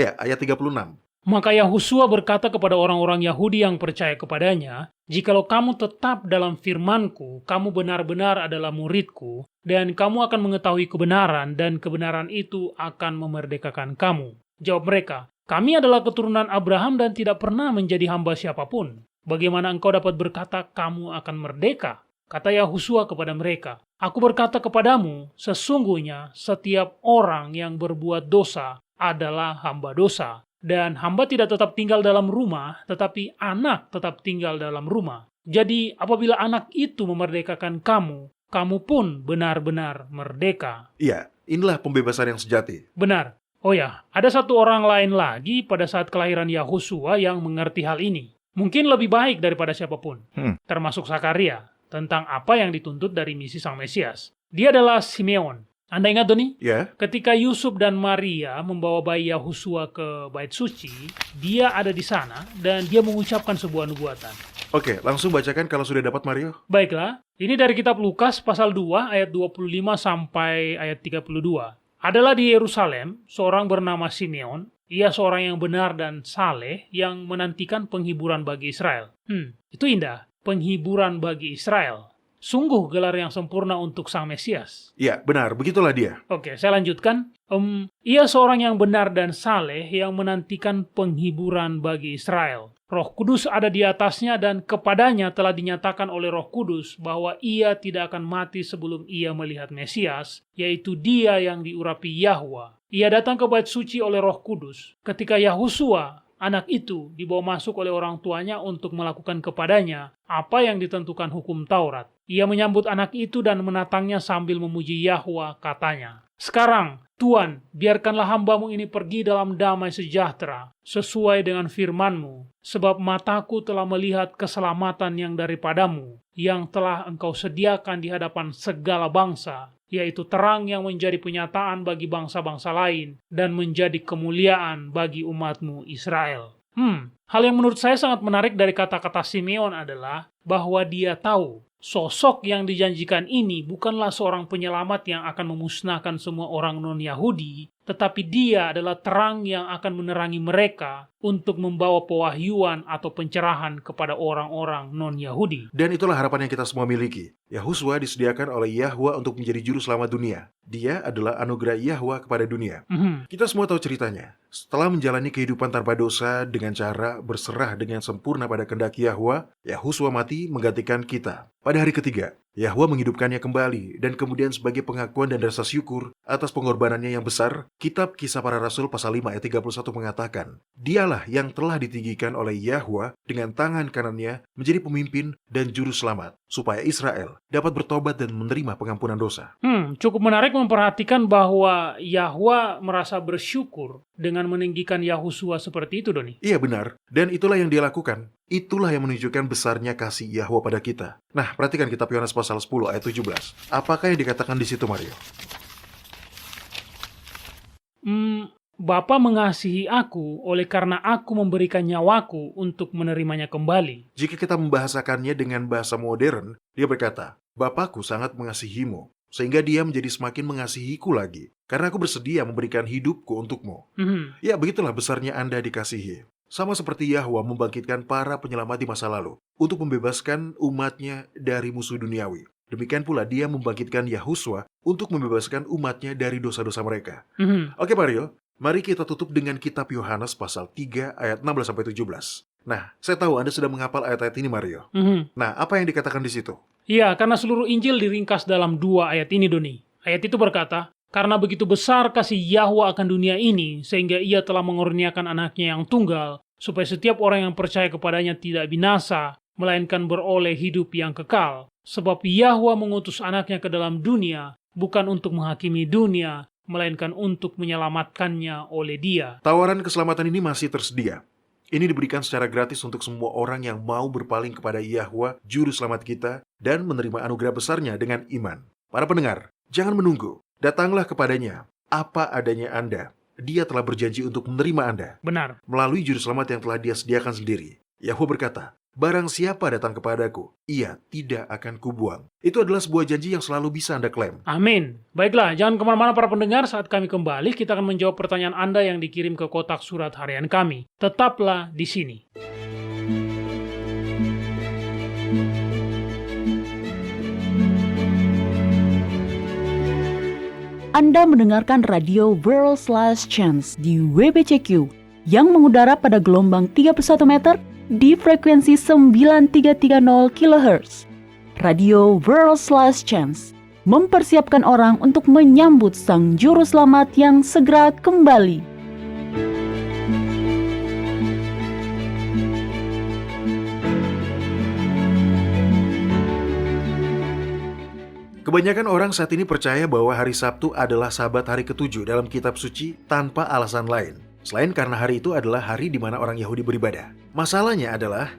S3: ayat 36.
S2: Maka Yahuswa berkata kepada orang-orang Yahudi yang percaya kepadanya, "Jikalau kamu tetap dalam firman-Ku, kamu benar-benar adalah murid-Ku, dan kamu akan mengetahui kebenaran, dan kebenaran itu akan memerdekakan kamu." Jawab mereka, "Kami adalah keturunan Abraham dan tidak pernah menjadi hamba siapapun. Bagaimana engkau dapat berkata kamu akan merdeka?" Kata Yahuswa kepada mereka, "Aku berkata kepadamu, sesungguhnya setiap orang yang berbuat dosa adalah hamba dosa. Dan hamba tidak tetap tinggal dalam rumah, tetapi anak tetap tinggal dalam rumah. Jadi apabila anak itu memerdekakan kamu, kamu pun benar-benar merdeka.
S3: Iya, inilah pembebasan yang sejati.
S2: Benar. Oh ya, ada satu orang lain lagi pada saat kelahiran Yahosua yang mengerti hal ini. Mungkin lebih baik daripada siapapun, termasuk Zakaria, tentang apa yang dituntut dari misi Sang Mesias. Dia adalah Simeon. Anda ingat, Doni?
S3: Ya,
S2: Ketika Yusuf dan Maria membawa bayi Yahosua ke Bait Suci, dia ada di sana dan dia mengucapkan sebuah nubuatan.
S3: oke, langsung bacakan kalau sudah dapat, Mario.
S2: Baiklah, ini dari kitab Lukas pasal 2 ayat 25 sampai ayat 32. Adalah di Yerusalem seorang bernama Simeon. Ia seorang yang benar dan saleh yang menantikan penghiburan bagi Israel. Itu indah, penghiburan bagi Israel. Sungguh gelar yang sempurna untuk Sang Mesias.
S3: Ya, benar, begitulah dia.
S2: Oke, saya lanjutkan. Ia seorang yang benar dan saleh yang menantikan penghiburan bagi Israel. Roh Kudus ada di atasnya dan kepadanya telah dinyatakan oleh Roh Kudus bahwa ia tidak akan mati sebelum ia melihat Mesias, yaitu dia yang diurapi Yahwa. Ia datang ke Bait Suci oleh Roh Kudus. Ketika Yahosua, anak itu, dibawa masuk oleh orang tuanya untuk melakukan kepadanya apa yang ditentukan hukum Taurat. Ia menyambut anak itu dan menatangnya sambil memuji Yahwa, katanya, "Sekarang, Tuhan, biarkanlah hambamu ini pergi dalam damai sejahtera, sesuai dengan firman-Mu, sebab mataku telah melihat keselamatan yang daripadamu, yang telah Engkau sediakan di hadapan segala bangsa, yaitu terang yang menjadi penyataan bagi bangsa-bangsa lain, dan menjadi kemuliaan bagi umat-Mu Israel." Hal yang menurut saya sangat menarik dari kata-kata Simeon adalah bahwa dia tahu sosok yang dijanjikan ini bukanlah seorang penyelamat yang akan memusnahkan semua orang non-Yahudi, tetapi dia adalah terang yang akan menerangi mereka untuk membawa pewahyuan atau pencerahan kepada orang-orang non-Yahudi.
S3: Dan itulah harapan yang kita semua miliki. Yahosua disediakan oleh Yahwa untuk menjadi juru selamat dunia. Dia adalah anugerah Yahwa kepada dunia. Kita semua tahu ceritanya. Setelah menjalani kehidupan tanpa dosa dengan cara berserah dengan sempurna pada kehendak Yahwa, Yahosua mati menggantikan kita. Pada hari ketiga, Yahwa menghidupkannya kembali, dan kemudian sebagai pengakuan dan rasa syukur atas pengorbanannya yang besar, Kitab Kisah Para Rasul pasal 5 ayat 31 mengatakan, "Dialah yang telah ditinggikan oleh Yahwa dengan tangan kanannya menjadi pemimpin dan juru selamat, supaya Israel dapat bertobat dan menerima pengampunan dosa."
S2: Cukup menarik memperhatikan bahwa Yahwa merasa bersyukur dengan meninggikan Yahosua seperti itu, Doni.
S3: Iya, benar, dan itulah yang dia lakukan. Itulah yang menunjukkan besarnya kasih Yahwa pada kita. Nah, perhatikan kitab Yohanes pasal 10 ayat 17. Apakah yang dikatakan di situ, Mario?
S2: Bapa mengasihi aku oleh karena aku memberikan nyawaku untuk menerimanya kembali.
S3: Jika kita membahasakannya dengan bahasa modern, dia berkata, "Bapakku sangat mengasihimu, sehingga dia menjadi semakin mengasihiku lagi, karena aku bersedia memberikan hidupku untukmu." Ya, begitulah besarnya Anda dikasihi. Sama seperti Yahwa membangkitkan para penyelamat di masa lalu untuk membebaskan umatnya dari musuh duniawi. Demikian pula dia membangkitkan Yahosua untuk membebaskan umatnya dari dosa-dosa mereka. Oke, Mario, mari kita tutup dengan kitab Yohanes pasal 3 ayat 16-17. Nah, saya tahu Anda sudah menghafal ayat-ayat ini, Mario. Nah, apa yang dikatakan di situ?
S2: Iya, karena seluruh Injil diringkas dalam 2 ayat ini, Doni. Ayat itu berkata, "Karena begitu besar kasih Yahwa akan dunia ini, sehingga ia telah mengurniakan anaknya yang tunggal, supaya setiap orang yang percaya kepadanya tidak binasa, melainkan beroleh hidup yang kekal. Sebab Yahwa mengutus anaknya ke dalam dunia, bukan untuk menghakimi dunia, melainkan untuk menyelamatkannya oleh dia."
S3: Tawaran keselamatan ini masih tersedia. Ini diberikan secara gratis untuk semua orang yang mau berpaling kepada Yahwa, juru selamat kita, dan menerima anugerah besarnya dengan iman. Para pendengar, jangan menunggu. Datanglah kepadanya, apa adanya Anda. Dia telah berjanji untuk menerima Anda.
S2: Benar.
S3: Melalui juru selamat yang telah dia sediakan sendiri. Yahwa berkata, "Barang siapa datang kepadaku, ia tidak akan kubuang." Itu adalah sebuah janji yang selalu bisa Anda klaim.
S2: Amin. Baiklah, jangan kemana-mana para pendengar. Saat kami kembali, kita akan menjawab pertanyaan Anda yang dikirim ke kotak surat harian kami. Tetaplah di sini.
S1: Anda mendengarkan radio World's Last Chance di WBCQ yang mengudara pada gelombang 31 meter di frekuensi 9330 kHz. Radio World's Last Chance mempersiapkan orang untuk menyambut Sang Juru Selamat yang segera kembali.
S3: Kebanyakan orang saat ini percaya bahwa hari Sabtu adalah Sabat hari ke-7 dalam kitab suci tanpa alasan lain. Selain karena hari itu adalah hari di mana orang Yahudi beribadah. Masalahnya adalah,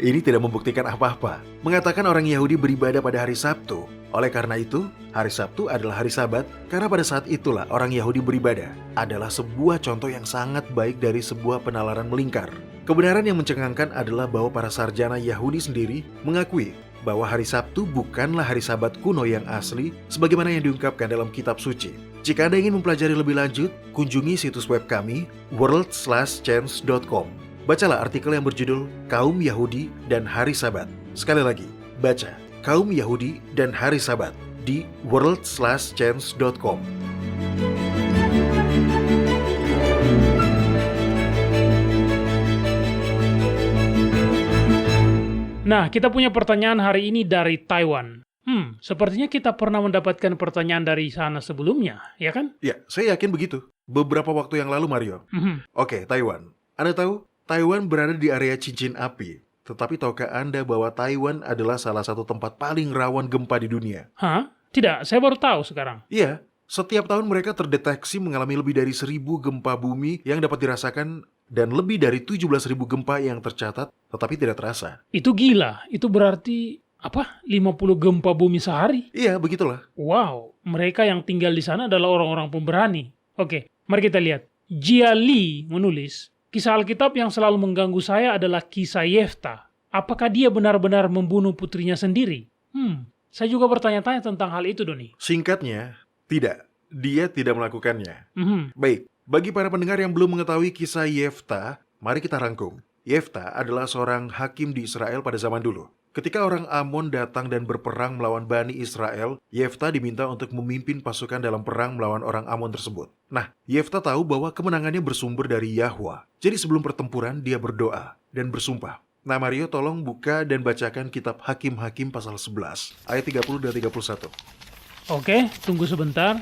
S3: ini tidak membuktikan apa-apa. Mengatakan orang Yahudi beribadah pada hari Sabtu. Oleh karena itu, hari Sabtu adalah hari Sabat karena pada saat itulah orang Yahudi beribadah. Adalah sebuah contoh yang sangat baik dari sebuah penalaran melingkar. Kebenaran yang mencengangkan adalah bahwa para sarjana Yahudi sendiri mengakui bahwa hari Sabtu bukanlah hari Sabat kuno yang asli sebagaimana yang diungkapkan dalam kitab suci. Jika Anda ingin mempelajari lebih lanjut, kunjungi situs web kami world/chance.com. Bacalah artikel yang berjudul Kaum Yahudi dan Hari Sabat. Sekali lagi, baca Kaum Yahudi dan Hari Sabat di world/chance.com.
S2: Nah, kita punya pertanyaan hari ini dari Taiwan. Sepertinya kita pernah mendapatkan pertanyaan dari sana sebelumnya, ya kan?
S3: Ya, saya yakin begitu. Beberapa waktu yang lalu, Mario. Oke, Taiwan. Anda tahu, Taiwan berada di area cincin api. Tetapi tahukah Anda bahwa Taiwan adalah salah satu tempat paling rawan gempa di dunia?
S2: Hah? Tidak, saya baru tahu sekarang.
S3: Iya, setiap tahun mereka terdeteksi mengalami lebih dari 1.000 gempa bumi yang dapat dirasakan dan lebih dari 17.000 gempa yang tercatat tetapi tidak terasa.
S2: Itu gila, itu berarti 50 gempa bumi sehari?
S3: Iya, begitulah.
S2: Wow, mereka yang tinggal di sana adalah orang-orang pemberani. Oke, mari kita lihat. Jia Li menulis, kisah Alkitab yang selalu mengganggu saya adalah kisah Yefta. Apakah dia benar-benar membunuh putrinya sendiri? Saya juga bertanya-tanya tentang hal itu, Doni.
S3: Singkatnya, tidak. Dia tidak melakukannya. Baik, bagi para pendengar yang belum mengetahui kisah Yefta, mari kita rangkum. Yefta adalah seorang hakim di Israel pada zaman dulu. Ketika orang Amon datang dan berperang melawan Bani Israel, Yefta diminta untuk memimpin pasukan dalam perang melawan orang Amon tersebut. Nah, Yefta tahu bahwa kemenangannya bersumber dari Yahwa. Jadi sebelum pertempuran, dia berdoa dan bersumpah. Nah, Mario tolong buka dan bacakan kitab Hakim-Hakim pasal 11, ayat 30 dan 31.
S2: Oke, tunggu sebentar.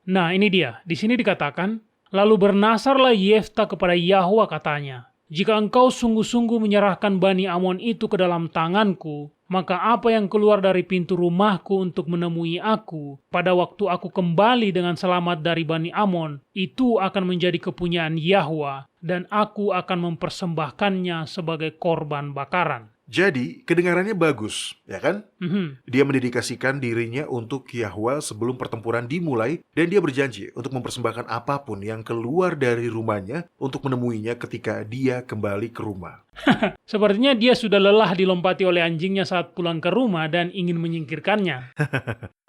S2: Nah, ini dia. Di sini dikatakan, lalu bernasarlah Yefta kepada Yahwa katanya, jika engkau sungguh-sungguh menyerahkan Bani Amon itu ke dalam tanganku, maka apa yang keluar dari pintu rumahku untuk menemui aku, pada waktu aku kembali dengan selamat dari Bani Amon, itu akan menjadi kepunyaan Yahwa, dan aku akan mempersembahkannya sebagai korban bakaran.
S3: Jadi, kedengarannya bagus, ya kan? Dia mendedikasikan dirinya untuk Yahwa sebelum pertempuran dimulai, dan dia berjanji untuk mempersembahkan apapun yang keluar dari rumahnya untuk menemuinya ketika dia kembali ke rumah.
S2: Sepertinya dia sudah lelah dilompati oleh anjingnya saat pulang ke rumah dan ingin menyingkirkannya.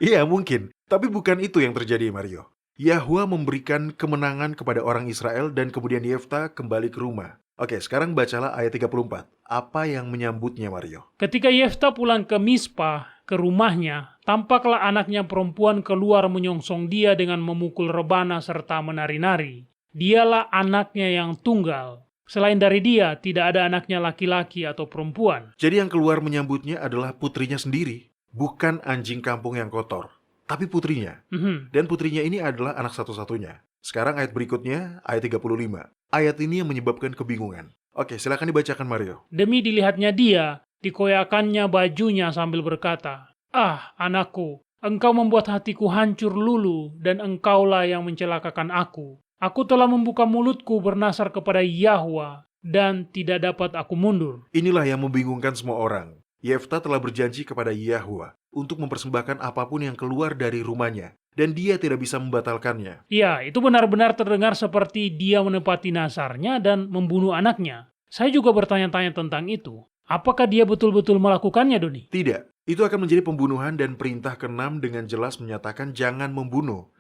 S3: Iya, mungkin. Tapi bukan itu yang terjadi, Mario. Yahwa memberikan kemenangan kepada orang Israel dan kemudian Yefta kembali ke rumah. Oke, sekarang bacalah ayat 34. Apa yang menyambutnya, Mario?
S2: Ketika Yefta pulang ke Mispa, ke rumahnya, tampaklah anaknya perempuan keluar menyongsong dia dengan memukul rebana serta menari-nari. Dialah anaknya yang tunggal. Selain dari dia, tidak ada anaknya laki-laki atau perempuan.
S3: Jadi yang keluar menyambutnya adalah putrinya sendiri. Bukan anjing kampung yang kotor, tapi putrinya. Dan putrinya ini adalah anak satu-satunya. Sekarang ayat berikutnya, ayat 35. Ayat ini yang menyebabkan kebingungan. Oke, silakan dibacakan, Mario.
S2: Demi dilihatnya dia, dikoyakannya bajunya sambil berkata, "Ah, anakku, engkau membuat hatiku hancur lulu, dan engkaulah yang mencelakakan aku. Aku telah membuka mulutku bernasar kepada Yahwa, dan tidak dapat aku mundur."
S3: Inilah yang membingungkan semua orang. Yefta telah berjanji kepada Yahwa untuk mempersembahkan apapun yang keluar dari rumahnya, dan dia tidak bisa membatalkannya.
S2: Ya, itu benar-benar terdengar seperti dia menepati nasarnya dan membunuh anaknya. Saya juga bertanya-tanya tentang itu. Apakah dia betul-betul melakukannya, Doni?
S3: Tidak. Itu akan menjadi pembunuhan dan perintah ke-6 dengan jelas menyatakan jangan membunuh.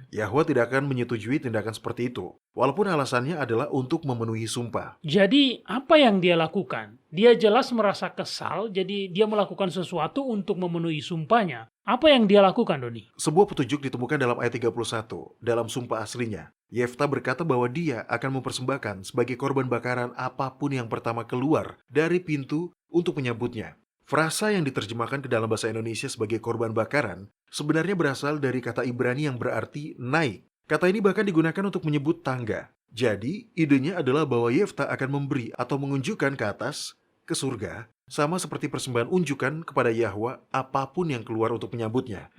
S3: Yahwa tidak akan menyetujui tindakan seperti itu, walaupun alasannya adalah untuk memenuhi sumpah.
S2: Jadi, apa yang dia lakukan? Dia jelas merasa kesal, jadi dia melakukan sesuatu untuk memenuhi sumpahnya. Apa yang dia lakukan, Doni?
S3: Sebuah petunjuk ditemukan dalam ayat 31, dalam sumpah aslinya. Yefta berkata bahwa dia akan mempersembahkan sebagai korban bakaran apapun yang pertama keluar dari pintu untuk menyambutnya. Frasa yang diterjemahkan ke dalam bahasa Indonesia sebagai korban bakaran sebenarnya berasal dari kata Ibrani yang berarti naik Kata ini bahkan digunakan untuk menyebut tangga. Jadi, idenya adalah bahwa Yefta akan memberi atau mengunjukkan ke atas, ke surga, sama seperti persembahan unjukan kepada Yahwa apapun yang keluar untuk menyambutnya.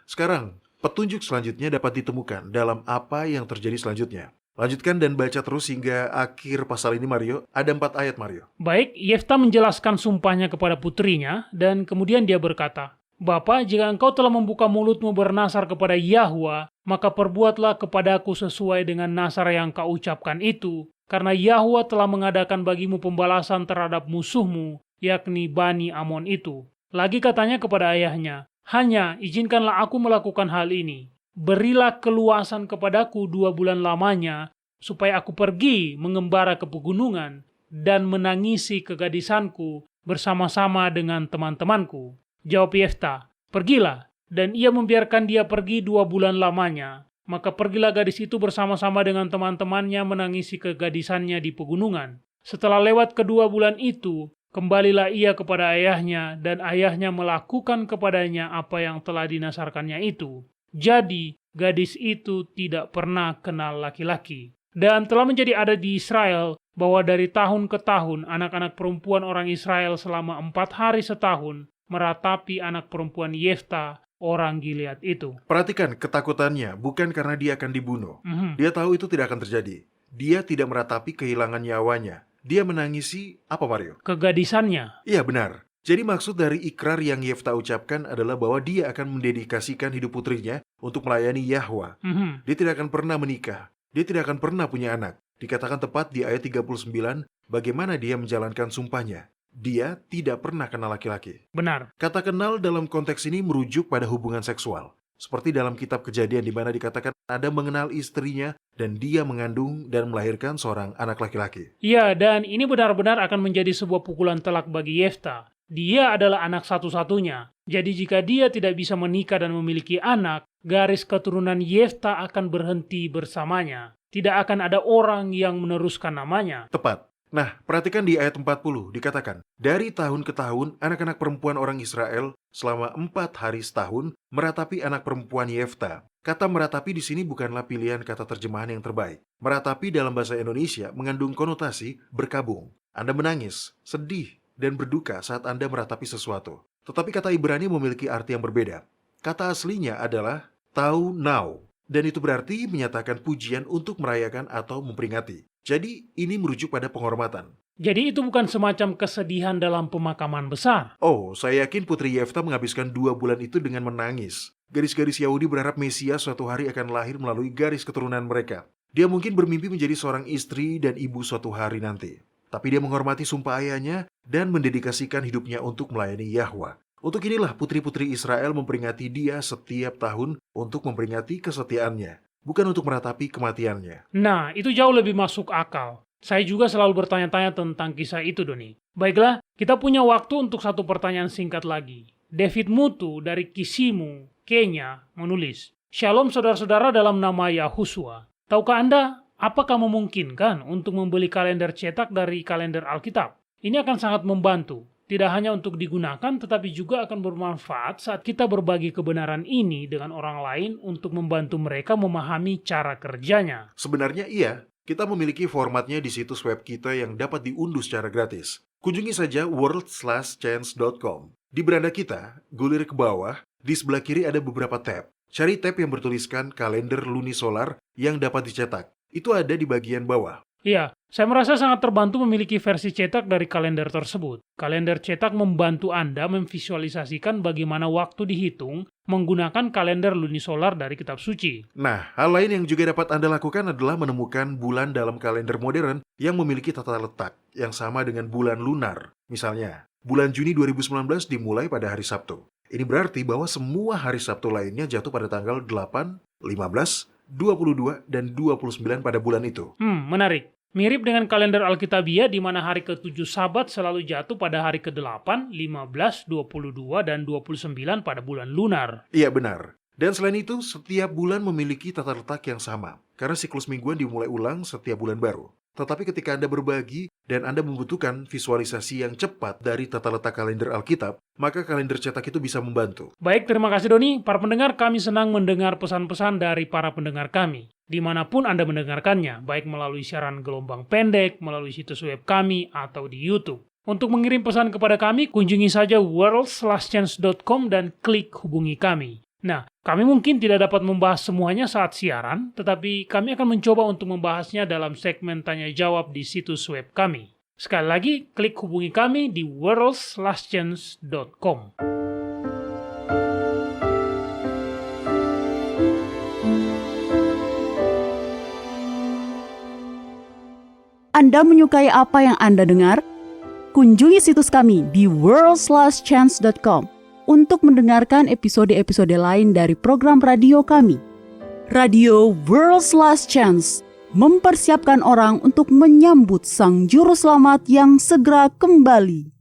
S3: Sekarang, petunjuk selanjutnya dapat ditemukan dalam apa yang terjadi selanjutnya. Lanjutkan dan baca terus hingga akhir pasal ini, Mario. Ada 4 ayat, Mario.
S2: Baik, Yefta menjelaskan sumpahnya kepada putrinya, dan kemudian dia berkata, "Bapa, jika engkau telah membuka mulutmu bernasar kepada Yahwa, maka perbuatlah kepadaku sesuai dengan nasar yang kau ucapkan itu, karena Yahwa telah mengadakan bagimu pembalasan terhadap musuhmu, yakni Bani Amon itu." Lagi katanya kepada ayahnya, "Hanya izinkanlah aku melakukan hal ini. Berilah keluasan kepadaku 2 bulan lamanya, supaya aku pergi mengembara ke pegunungan dan menangisi kegadisanku bersama-sama dengan teman-temanku." Jawab Yefta, "Pergilah." Dan ia membiarkan dia pergi 2 bulan lamanya. Maka pergilah gadis itu bersama-sama dengan teman-temannya menangisi kegadisannya di pegunungan. Setelah lewat kedua bulan itu, kembalilah ia kepada ayahnya, dan ayahnya melakukan kepadanya apa yang telah dinasarkannya itu. Jadi, gadis itu tidak pernah kenal laki-laki. Dan telah menjadi adat di Israel bahwa dari tahun ke tahun, anak-anak perempuan orang Israel selama 4 hari setahun meratapi anak perempuan Yefta, orang Gilead itu.
S3: Perhatikan ketakutannya, bukan karena dia akan dibunuh. Dia tahu itu tidak akan terjadi. Dia tidak meratapi kehilangan nyawanya. Dia menangisi, apa Mario?
S2: Kegadisannya.
S3: Iya, benar. Jadi maksud dari ikrar yang Yefta ucapkan adalah bahwa dia akan mendedikasikan hidup putrinya untuk melayani Yahwa. Dia tidak akan pernah menikah. Dia tidak akan pernah punya anak. Dikatakan tepat di ayat 39, bagaimana dia menjalankan sumpahnya. Dia tidak pernah kenal laki-laki.
S2: Benar.
S3: Kata kenal dalam konteks ini merujuk pada hubungan seksual. Seperti dalam kitab Kejadian di mana dikatakan Adam mengenal istrinya dan dia mengandung dan melahirkan seorang anak laki-laki.
S2: Ya, dan ini benar-benar akan menjadi sebuah pukulan telak bagi Yefta. Dia adalah anak satu-satunya. Jadi jika dia tidak bisa menikah dan memiliki anak, garis keturunan Yefta akan berhenti bersamanya. Tidak akan ada orang yang meneruskan namanya.
S3: Tepat. Nah, perhatikan di ayat 40 dikatakan, dari tahun ke tahun anak-anak perempuan orang Israel selama 4 hari setahun meratapi anak perempuan Yefta. Kata meratapi di sini bukanlah pilihan kata terjemahan yang terbaik. Meratapi dalam bahasa Indonesia mengandung konotasi berkabung. Anda menangis, sedih, dan berduka saat Anda meratapi sesuatu. Tetapi kata Ibrani memiliki arti yang berbeda. Kata aslinya adalah tau nau, dan itu berarti menyatakan pujian untuk merayakan atau memperingati. Jadi ini merujuk pada penghormatan.
S2: Jadi itu bukan semacam kesedihan dalam pemakaman besar.
S3: Oh, saya yakin Putri Yefta menghabiskan 2 bulan itu dengan menangis. Gadis-gadis Yahudi berharap Mesias suatu hari akan lahir melalui garis keturunan mereka. Dia mungkin bermimpi menjadi seorang istri dan ibu suatu hari nanti. Tapi dia menghormati sumpah ayahnya dan mendedikasikan hidupnya untuk melayani Yahwa. Untuk inilah putri-putri Israel memperingati dia setiap tahun untuk memperingati kesetiaannya, bukan untuk meratapi kematiannya.
S2: Nah, itu jauh lebih masuk akal. Saya juga selalu bertanya-tanya tentang kisah itu, Doni. Baiklah, kita punya waktu untuk satu pertanyaan singkat lagi. David Mutu dari Kisimu, Kenya, menulis, "Shalom saudara-saudara dalam nama Yahusua. Tahukah Anda, apakah memungkinkan untuk membeli kalender cetak dari kalender Alkitab? Ini akan sangat membantu. Tidak hanya untuk digunakan, tetapi juga akan bermanfaat saat kita berbagi kebenaran ini dengan orang lain untuk membantu mereka memahami cara kerjanya."
S3: Sebenarnya iya, kita memiliki formatnya di situs web kita yang dapat diunduh secara gratis. Kunjungi saja world/chance.com. Di beranda kita, gulir ke bawah, di sebelah kiri ada beberapa tab. Cari tab yang bertuliskan kalender lunisolar yang dapat dicetak. Itu ada di bagian bawah.
S2: Iya, saya merasa sangat terbantu memiliki versi cetak dari kalender tersebut. Kalender cetak membantu Anda memvisualisasikan bagaimana waktu dihitung menggunakan kalender lunisolar dari kitab suci.
S3: Nah, hal lain yang juga dapat Anda lakukan adalah menemukan bulan dalam kalender modern yang memiliki tata letak yang sama dengan bulan lunar. Misalnya, bulan Juni 2019 dimulai pada hari Sabtu. Ini berarti bahwa semua hari Sabtu lainnya jatuh pada tanggal 8, 15, 22, dan 29 pada bulan itu.
S2: Menarik. Mirip dengan kalender Alkitabiah di mana hari ke-7 Sabat selalu jatuh pada hari ke-8, 15, 22, dan 29 pada bulan lunar.
S3: Iya benar. Dan selain itu, setiap bulan memiliki tata letak yang sama. Karena siklus mingguan dimulai ulang setiap bulan baru. Tetapi ketika Anda berbagi dan Anda membutuhkan visualisasi yang cepat dari tata letak kalender Alkitab, maka kalender cetak itu bisa membantu.
S2: Baik, terima kasih Doni. Para pendengar, kami senang mendengar pesan-pesan dari para pendengar kami. Dimanapun Anda mendengarkannya, baik melalui siaran gelombang pendek, melalui situs web kami, atau di YouTube. Untuk mengirim pesan kepada kami, kunjungi saja worldslastchance.com dan klik hubungi kami. Nah, kami mungkin tidak dapat membahas semuanya saat siaran, tetapi kami akan mencoba untuk membahasnya dalam segmen tanya-jawab di situs web kami. Sekali lagi, klik hubungi kami di worldslastchance.com.
S1: Anda menyukai apa yang Anda dengar? Kunjungi situs kami di worldslastchance.com untuk mendengarkan episode-episode lain dari program radio kami. Radio World's Last Chance mempersiapkan orang untuk menyambut Sang Juru Selamat yang segera kembali.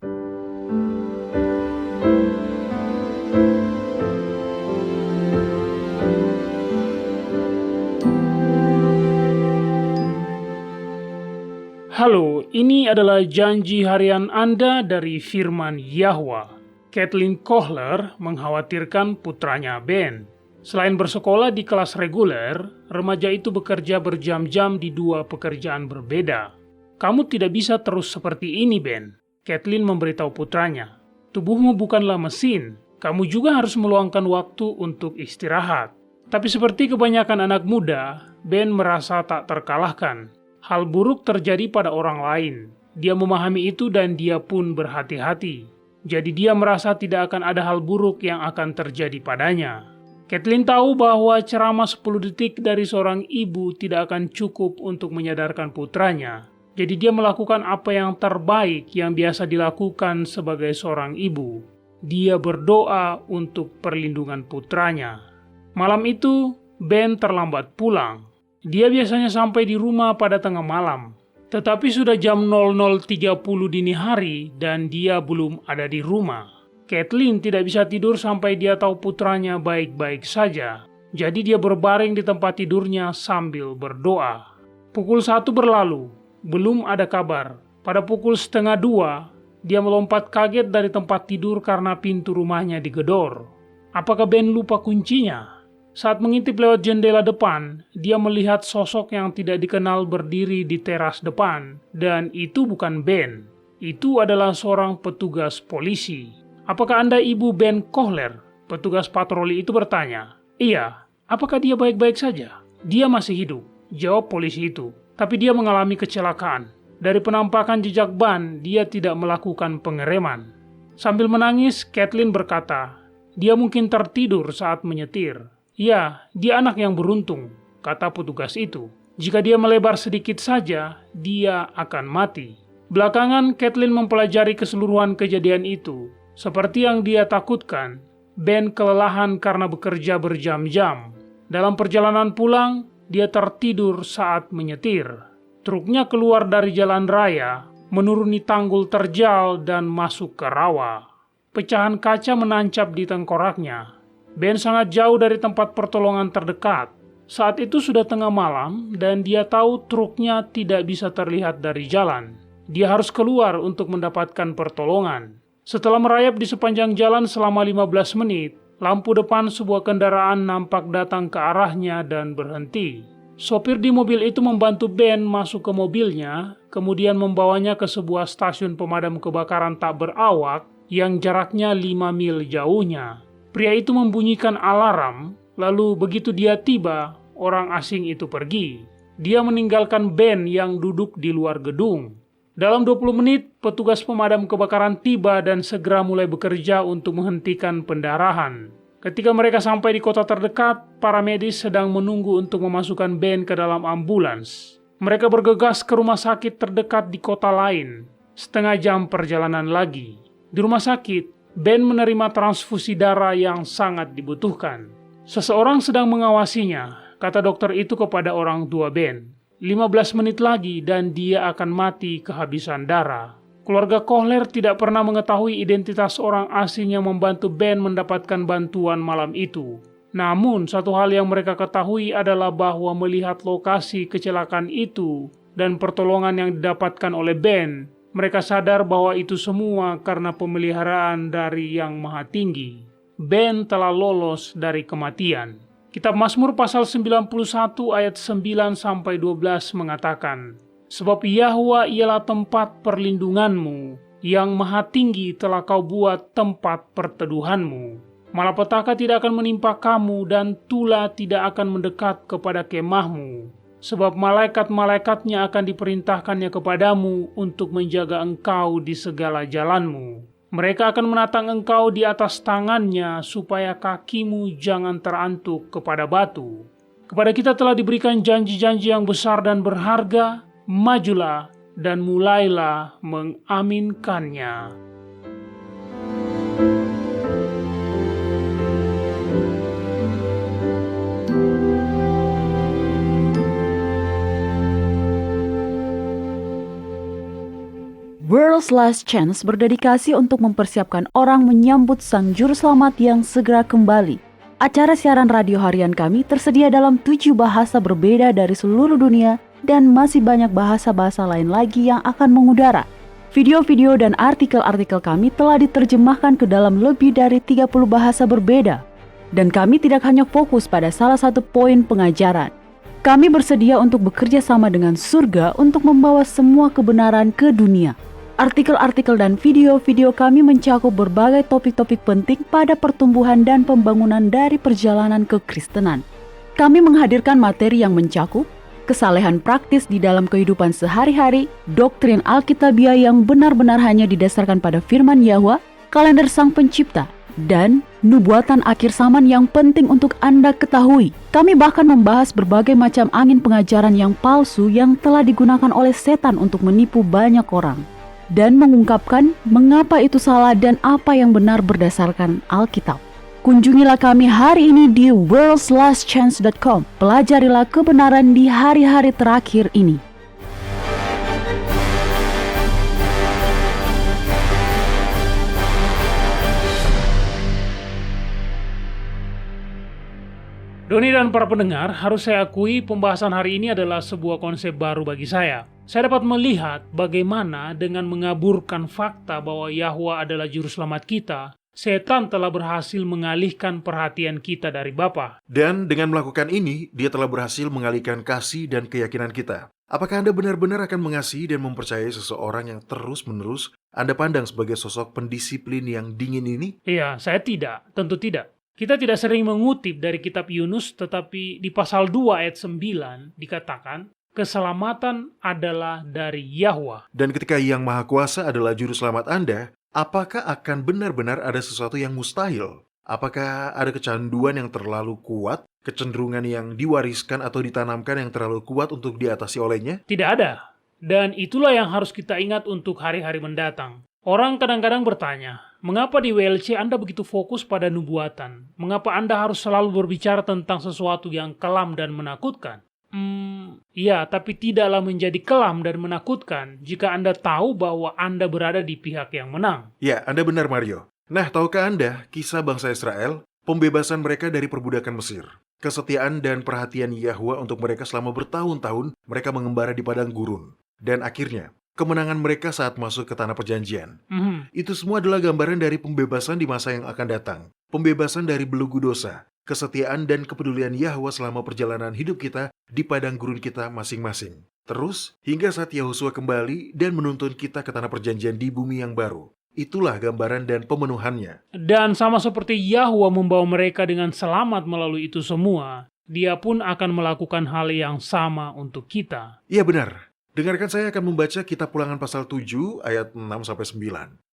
S2: Halo, ini adalah janji harian Anda dari Firman Yahwa. Kathleen Kohler mengkhawatirkan putranya Ben. Selain bersekolah di kelas reguler, remaja itu bekerja berjam-jam di dua pekerjaan berbeda. Kamu tidak bisa terus seperti ini, Ben. Kathleen memberitahu putranya. Tubuhmu bukanlah mesin. Kamu juga harus meluangkan waktu untuk istirahat. Tapi seperti kebanyakan anak muda, Ben merasa tak terkalahkan. Hal buruk terjadi pada orang lain. Dia memahami itu dan dia pun berhati-hati. Jadi dia merasa tidak akan ada hal buruk yang akan terjadi padanya. Kathleen tahu bahwa ceramah 10 detik dari seorang ibu tidak akan cukup untuk menyadarkan putranya. Jadi dia melakukan apa yang terbaik yang biasa dilakukan sebagai seorang ibu. Dia berdoa untuk perlindungan putranya. Malam itu, Ben terlambat pulang. Dia biasanya sampai di rumah pada tengah malam. Tetapi sudah jam 00.30 dini hari dan dia belum ada di rumah. Kathleen tidak bisa tidur sampai dia tahu putranya baik-baik saja. Jadi dia berbaring di tempat tidurnya sambil berdoa. Pukul 1 berlalu, belum ada kabar. Pada pukul 1:30, dia melompat kaget dari tempat tidur karena pintu rumahnya digedor. Apakah Ben lupa kuncinya? Saat mengintip lewat jendela depan, dia melihat sosok yang tidak dikenal berdiri di teras depan, dan itu bukan Ben. Itu adalah seorang petugas polisi. Apakah Anda ibu Ben Kohler? Petugas patroli itu bertanya. Iya, apakah dia baik-baik saja? Dia masih hidup, jawab polisi itu. Tapi dia mengalami kecelakaan. Dari penampakan jejak ban, dia tidak melakukan pengereman. Sambil menangis, Kathleen berkata, dia mungkin tertidur saat menyetir. Ya, dia anak yang beruntung, kata petugas itu. Jika dia melebar sedikit saja, dia akan mati. Belakangan, Kathleen mempelajari keseluruhan kejadian itu. Seperti yang dia takutkan, Ben kelelahan karena bekerja berjam-jam. Dalam perjalanan pulang, dia tertidur saat menyetir. Truknya keluar dari jalan raya, menuruni tanggul terjal dan masuk ke rawa. Pecahan kaca menancap di tengkoraknya. Ben sangat jauh dari tempat pertolongan terdekat. Saat itu sudah tengah malam dan dia tahu truknya tidak bisa terlihat dari jalan. Dia harus keluar untuk mendapatkan pertolongan. Setelah merayap di sepanjang jalan selama 15 menit, lampu depan sebuah kendaraan nampak datang ke arahnya dan berhenti. Sopir di mobil itu membantu Ben masuk ke mobilnya, kemudian membawanya ke sebuah stasiun pemadam kebakaran tak berawak yang jaraknya 5 mil jauhnya. Pria itu membunyikan alarm, lalu begitu dia tiba, orang asing itu pergi. Dia meninggalkan Ben yang duduk di luar gedung. Dalam 20 menit, petugas pemadam kebakaran tiba dan segera mulai bekerja untuk menghentikan pendarahan. Ketika mereka sampai di kota terdekat, para medis sedang menunggu untuk memasukkan Ben ke dalam ambulans. Mereka bergegas ke rumah sakit terdekat di kota lain, setengah jam perjalanan lagi. Di rumah sakit, Ben menerima transfusi darah yang sangat dibutuhkan. Seseorang sedang mengawasinya, kata dokter itu kepada orang tua Ben. 15 menit lagi dan dia akan mati kehabisan darah. Keluarga Kohler tidak pernah mengetahui identitas orang asing yang membantu Ben mendapatkan bantuan malam itu. Namun, satu hal yang mereka ketahui adalah bahwa melihat lokasi kecelakaan itu, dan pertolongan yang didapatkan oleh Ben. Mereka sadar bahwa itu semua karena pemeliharaan dari Yang Maha Tinggi. Ben telah lolos dari kematian. Kitab Mazmur pasal 91 ayat 9-12 mengatakan, "Sebab Yahwa ialah tempat perlindunganmu, Yang Maha Tinggi telah kau buat tempat perteduhanmu. Malapetaka tidak akan menimpa kamu dan tula tidak akan mendekat kepada kemahmu. Sebab malaikat-malaikatnya akan diperintahkannya kepadamu untuk menjaga engkau di segala jalanmu. Mereka akan menatang engkau di atas tangannya supaya kakimu jangan terantuk kepada batu." Kepada kita telah diberikan janji-janji yang besar dan berharga. Majulah dan mulailah mengaminkannya.
S1: World's Last Chance berdedikasi untuk mempersiapkan orang menyambut Sang Juru Selamat yang segera kembali. Acara siaran radio harian kami tersedia dalam 7 bahasa berbeda dari seluruh dunia dan masih banyak bahasa-bahasa lain lagi yang akan mengudara. Video-video dan artikel-artikel kami telah diterjemahkan ke dalam lebih dari 30 bahasa berbeda. Dan kami tidak hanya fokus pada salah satu poin pengajaran. Kami bersedia untuk bekerja sama dengan surga untuk membawa semua kebenaran ke dunia. Artikel-artikel dan video-video kami mencakup berbagai topik-topik penting pada pertumbuhan dan pembangunan dari perjalanan kekristenan. Kami menghadirkan materi yang mencakup kesalehan praktis di dalam kehidupan sehari-hari, doktrin Alkitabiah yang benar-benar hanya didasarkan pada firman Yahwa, kalender Sang Pencipta, dan nubuatan akhir zaman yang penting untuk Anda ketahui. Kami bahkan membahas berbagai macam angin pengajaran yang palsu yang telah digunakan oleh setan untuk menipu banyak orang, dan mengungkapkan mengapa itu salah dan apa yang benar berdasarkan Alkitab. Kunjungilah kami hari ini di worldslastchance.com. Pelajarilah kebenaran di hari-hari terakhir ini.
S2: Doni dan para pendengar, harus saya akui pembahasan hari ini adalah sebuah konsep baru bagi saya. Saya dapat melihat bagaimana dengan mengaburkan fakta bahwa Yahwa adalah juru selamat kita, setan telah berhasil mengalihkan perhatian kita dari Bapa.
S3: Dan dengan melakukan ini, dia telah berhasil mengalihkan kasih dan keyakinan kita. Apakah Anda benar-benar akan mengasihi dan mempercayai seseorang yang terus-menerus Anda pandang sebagai sosok pendisiplin yang dingin ini?
S2: Iya, saya tidak, tentu tidak. Kita tidak sering mengutip dari kitab Yunus, tetapi di pasal 2 ayat 9 dikatakan, keselamatan adalah dari Yahwa.
S3: Dan ketika Yang Maha Kuasa adalah juru selamat Anda, apakah akan benar-benar ada sesuatu yang mustahil? Apakah ada kecanduan yang terlalu kuat, kecenderungan yang diwariskan atau ditanamkan yang terlalu kuat untuk diatasi olehnya?
S2: Tidak ada. Dan itulah yang harus kita ingat untuk hari-hari mendatang. Orang kadang-kadang bertanya, mengapa di WLC Anda begitu fokus pada nubuatan? Mengapa Anda harus selalu berbicara tentang sesuatu yang kelam dan menakutkan? Ya, tapi tidaklah menjadi kelam dan menakutkan jika Anda tahu bahwa Anda berada di pihak yang menang.
S3: Ya, Anda benar, Mario. Nah, tahukah Anda kisah bangsa Israel, pembebasan mereka dari perbudakan Mesir? Kesetiaan dan perhatian Yahwa untuk mereka selama bertahun-tahun, mereka mengembara di padang gurun. Dan akhirnya, kemenangan mereka saat masuk ke tanah perjanjian. Itu semua adalah gambaran dari pembebasan di masa yang akan datang. Pembebasan dari belenggu dosa, kesetiaan dan kepedulian Yahwa selama perjalanan hidup kita di padang gurun kita masing-masing. Terus, hingga saat Yahusua kembali dan menuntun kita ke tanah perjanjian di bumi yang baru. Itulah gambaran dan pemenuhannya.
S2: Dan sama seperti Yahwa membawa mereka dengan selamat melalui itu semua, Dia pun akan melakukan hal yang sama untuk kita.
S3: Iya benar. Dengarkan saya akan membaca kitab Ulangan pasal 7 ayat 6-9.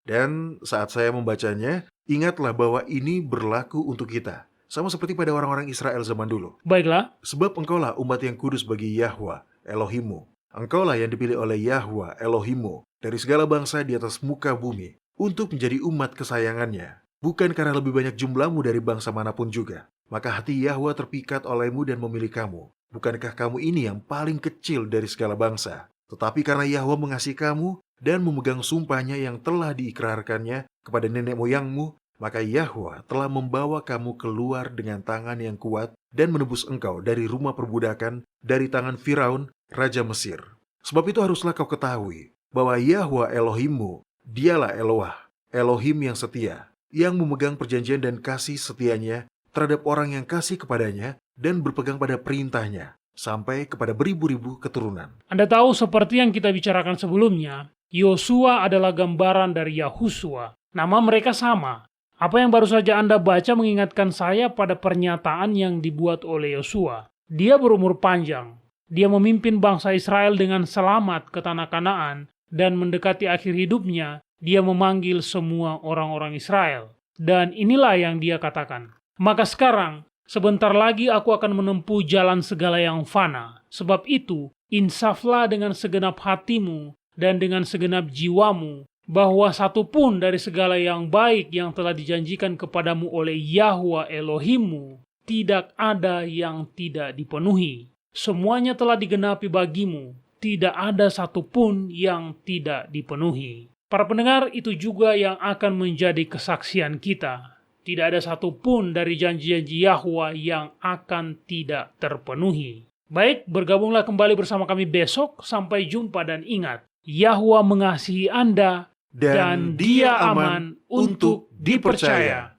S3: Dan saat saya membacanya, ingatlah bahwa ini berlaku untuk kita. Sama seperti pada orang-orang Israel zaman dulu.
S2: Baiklah.
S3: Sebab engkaulah umat yang kudus bagi Yahwa, Elohimmu. Engkaulah yang dipilih oleh Yahwa, Elohimmu, dari segala bangsa di atas muka bumi, untuk menjadi umat kesayangannya. Bukan karena lebih banyak jumlahmu dari bangsa manapun juga. Maka hati Yahwa terpikat olehmu dan memilih kamu. Bukankah kamu ini yang paling kecil dari segala bangsa? Tetapi karena Yahwa mengasihi kamu dan memegang sumpahnya yang telah diikrarkannya kepada nenek moyangmu, maka Yahwa telah membawa kamu keluar dengan tangan yang kuat dan menebus engkau dari rumah perbudakan, dari tangan Firaun, Raja Mesir. Sebab itu haruslah kau ketahui bahwa Yahwa Elohimmu, dialah Eloah, Elohim yang setia, yang memegang perjanjian dan kasih setianya terhadap orang yang kasih kepadanya dan berpegang pada perintahnya, sampai kepada beribu-ribu keturunan.
S2: Anda tahu seperti yang kita bicarakan sebelumnya, Yosua adalah gambaran dari Yahusua. Nama mereka sama. Apa yang baru saja Anda baca mengingatkan saya pada pernyataan yang dibuat oleh Yosua. Dia berumur panjang. Dia memimpin bangsa Israel dengan selamat ke tanah Kanaan, dan mendekati akhir hidupnya, dia memanggil semua orang-orang Israel. Dan inilah yang dia katakan. Maka sekarang, sebentar lagi aku akan menempuh jalan segala yang fana. Sebab itu, insaflah dengan segenap hatimu dan dengan segenap jiwamu, bahwa satu pun dari segala yang baik yang telah dijanjikan kepadamu oleh Yahwa Elohimmu, tidak ada yang tidak dipenuhi. Semuanya telah digenapi bagimu, tidak ada satupun yang tidak dipenuhi. Para pendengar, itu juga yang akan menjadi kesaksian kita. Tidak ada satupun dari janji-janji Yahwa yang akan tidak terpenuhi. Baik, bergabunglah kembali bersama kami besok. Sampai jumpa dan ingat, Yahwa mengasihi Anda dan Dia aman untuk dipercaya.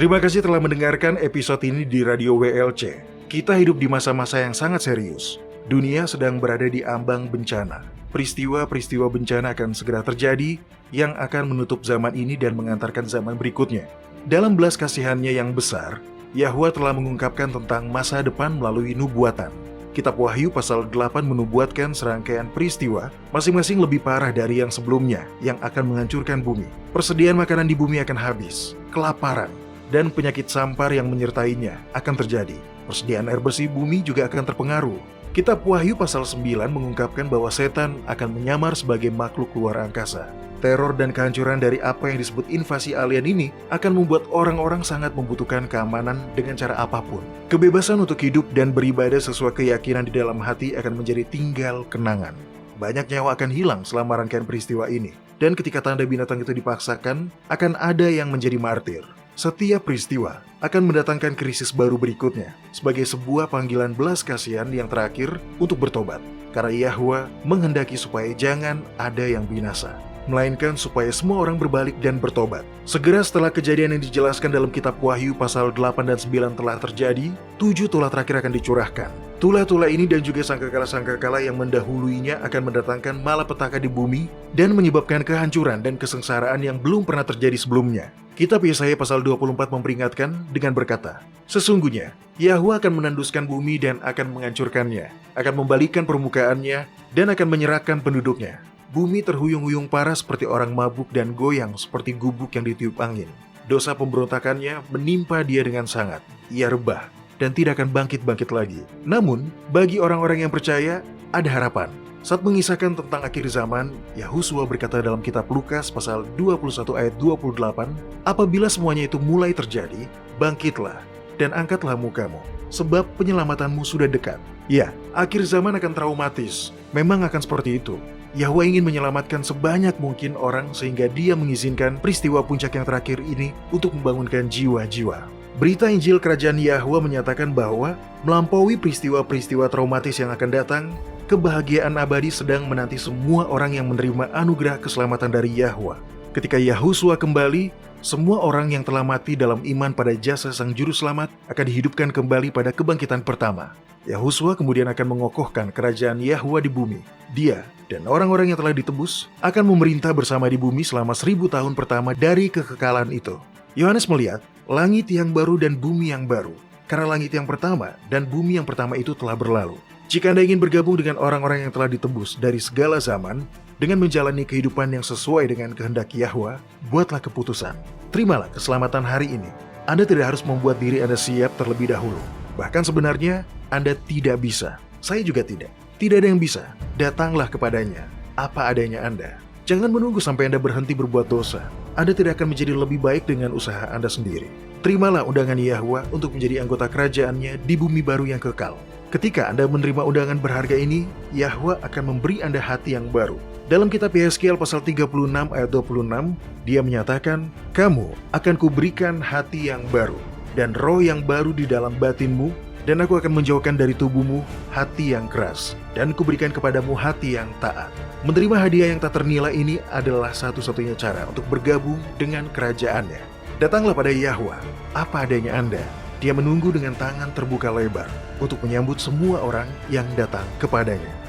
S3: Terima kasih telah mendengarkan episode ini di Radio WLC. Kita hidup di masa-masa yang sangat serius. Dunia sedang berada di ambang bencana. Peristiwa-peristiwa bencana akan segera terjadi yang akan menutup zaman ini dan mengantarkan zaman berikutnya. Dalam belas kasihannya yang besar, Yahwa telah mengungkapkan tentang masa depan melalui nubuatan. Kitab Wahyu pasal 8 menubuatkan serangkaian peristiwa, masing-masing lebih parah dari yang sebelumnya, yang akan menghancurkan bumi. Persediaan makanan di bumi akan habis, kelaparan, dan penyakit sampar yang menyertainya akan terjadi. Persediaan air bersih bumi juga akan terpengaruh. Kitab Wahyu pasal 9 mengungkapkan bahwa setan akan menyamar sebagai makhluk luar angkasa. Teror dan kehancuran dari apa yang disebut invasi alien ini akan membuat orang-orang sangat membutuhkan keamanan dengan cara apapun. Kebebasan untuk hidup dan beribadah sesuai keyakinan di dalam hati akan menjadi tinggal kenangan. Banyak nyawa akan hilang selama rangkaian peristiwa ini. Dan ketika tanda binatang itu dipaksakan, akan ada yang menjadi martir. Setiap peristiwa akan mendatangkan krisis baru berikutnya sebagai sebuah panggilan belas kasihan yang terakhir untuk bertobat. Karena Yahwa menghendaki supaya jangan ada yang binasa, melainkan supaya semua orang berbalik dan bertobat. Segera setelah kejadian yang dijelaskan dalam kitab Wahyu pasal 8 dan 9 telah terjadi, 7 tulah terakhir akan dicurahkan. Tulah-tulah ini dan juga sangkakala-sangkakala yang mendahuluinya akan mendatangkan malapetaka di bumi dan menyebabkan kehancuran dan kesengsaraan yang belum pernah terjadi sebelumnya. Kitab Yesaya pasal 24 memperingatkan dengan berkata, sesungguhnya Yahwa akan menanduskan bumi dan akan menghancurkannya, akan membalikkan permukaannya dan akan menyerahkan penduduknya. Bumi terhuyung-huyung parah seperti orang mabuk dan goyang seperti gubuk yang ditiup angin. Dosa pemberontakannya menimpa dia dengan sangat. Ia rebah dan tidak akan bangkit-bangkit lagi. Namun, bagi orang-orang yang percaya, ada harapan. Saat mengisahkan tentang akhir zaman, Yahusua berkata dalam kitab Lukas pasal 21 ayat 28, apabila semuanya itu mulai terjadi, bangkitlah dan angkatlah mukamu, sebab penyelamatanmu sudah dekat. Ya, akhir zaman akan traumatis. Memang akan seperti itu. Yahwa ingin menyelamatkan sebanyak mungkin orang sehingga dia mengizinkan peristiwa puncak yang terakhir ini untuk membangunkan jiwa-jiwa. Berita Injil Kerajaan Yahwa menyatakan bahwa melampaui peristiwa-peristiwa traumatis yang akan datang, kebahagiaan abadi sedang menanti semua orang yang menerima anugerah keselamatan dari Yahwa. Ketika Yahusua kembali, semua orang yang telah mati dalam iman pada jasa Sang Juru Selamat akan dihidupkan kembali pada kebangkitan pertama. Yahusua kemudian akan mengokohkan kerajaan Yahwa di bumi. Dia dan orang-orang yang telah ditebus akan memerintah bersama di bumi selama 1000 tahun pertama dari kekekalan itu. Yohanes melihat langit yang baru dan bumi yang baru, karena langit yang pertama dan bumi yang pertama itu telah berlalu. Jika Anda ingin bergabung dengan orang-orang yang telah ditebus dari segala zaman, dengan menjalani kehidupan yang sesuai dengan kehendak Yahwa, buatlah keputusan. Terimalah keselamatan hari ini. Anda tidak harus membuat diri Anda siap terlebih dahulu. Bahkan sebenarnya, Anda tidak bisa. Saya juga tidak. Tidak ada yang bisa. Datanglah kepadanya, apa adanya Anda. Jangan menunggu sampai Anda berhenti berbuat dosa. Anda tidak akan menjadi lebih baik dengan usaha Anda sendiri. Terimalah undangan Yahwa untuk menjadi anggota kerajaannya di bumi baru yang kekal. Ketika Anda menerima undangan berharga ini, Yahwa akan memberi Anda hati yang baru. Dalam kitab Yeskiel pasal 36 ayat 26, dia menyatakan, kamu akan kuberikan hati yang baru. dan roh yang baru di dalam batinmu, dan aku akan menjauhkan dari tubuhmu hati yang keras, dan kuberikan kepadamu hati yang taat. Menerima hadiah yang tak ternilai ini adalah satu-satunya cara untuk bergabung dengan kerajaannya. Datanglah pada Yahwa, apa adanya Anda. Dia menunggu dengan tangan terbuka lebar untuk menyambut semua orang yang datang kepadanya.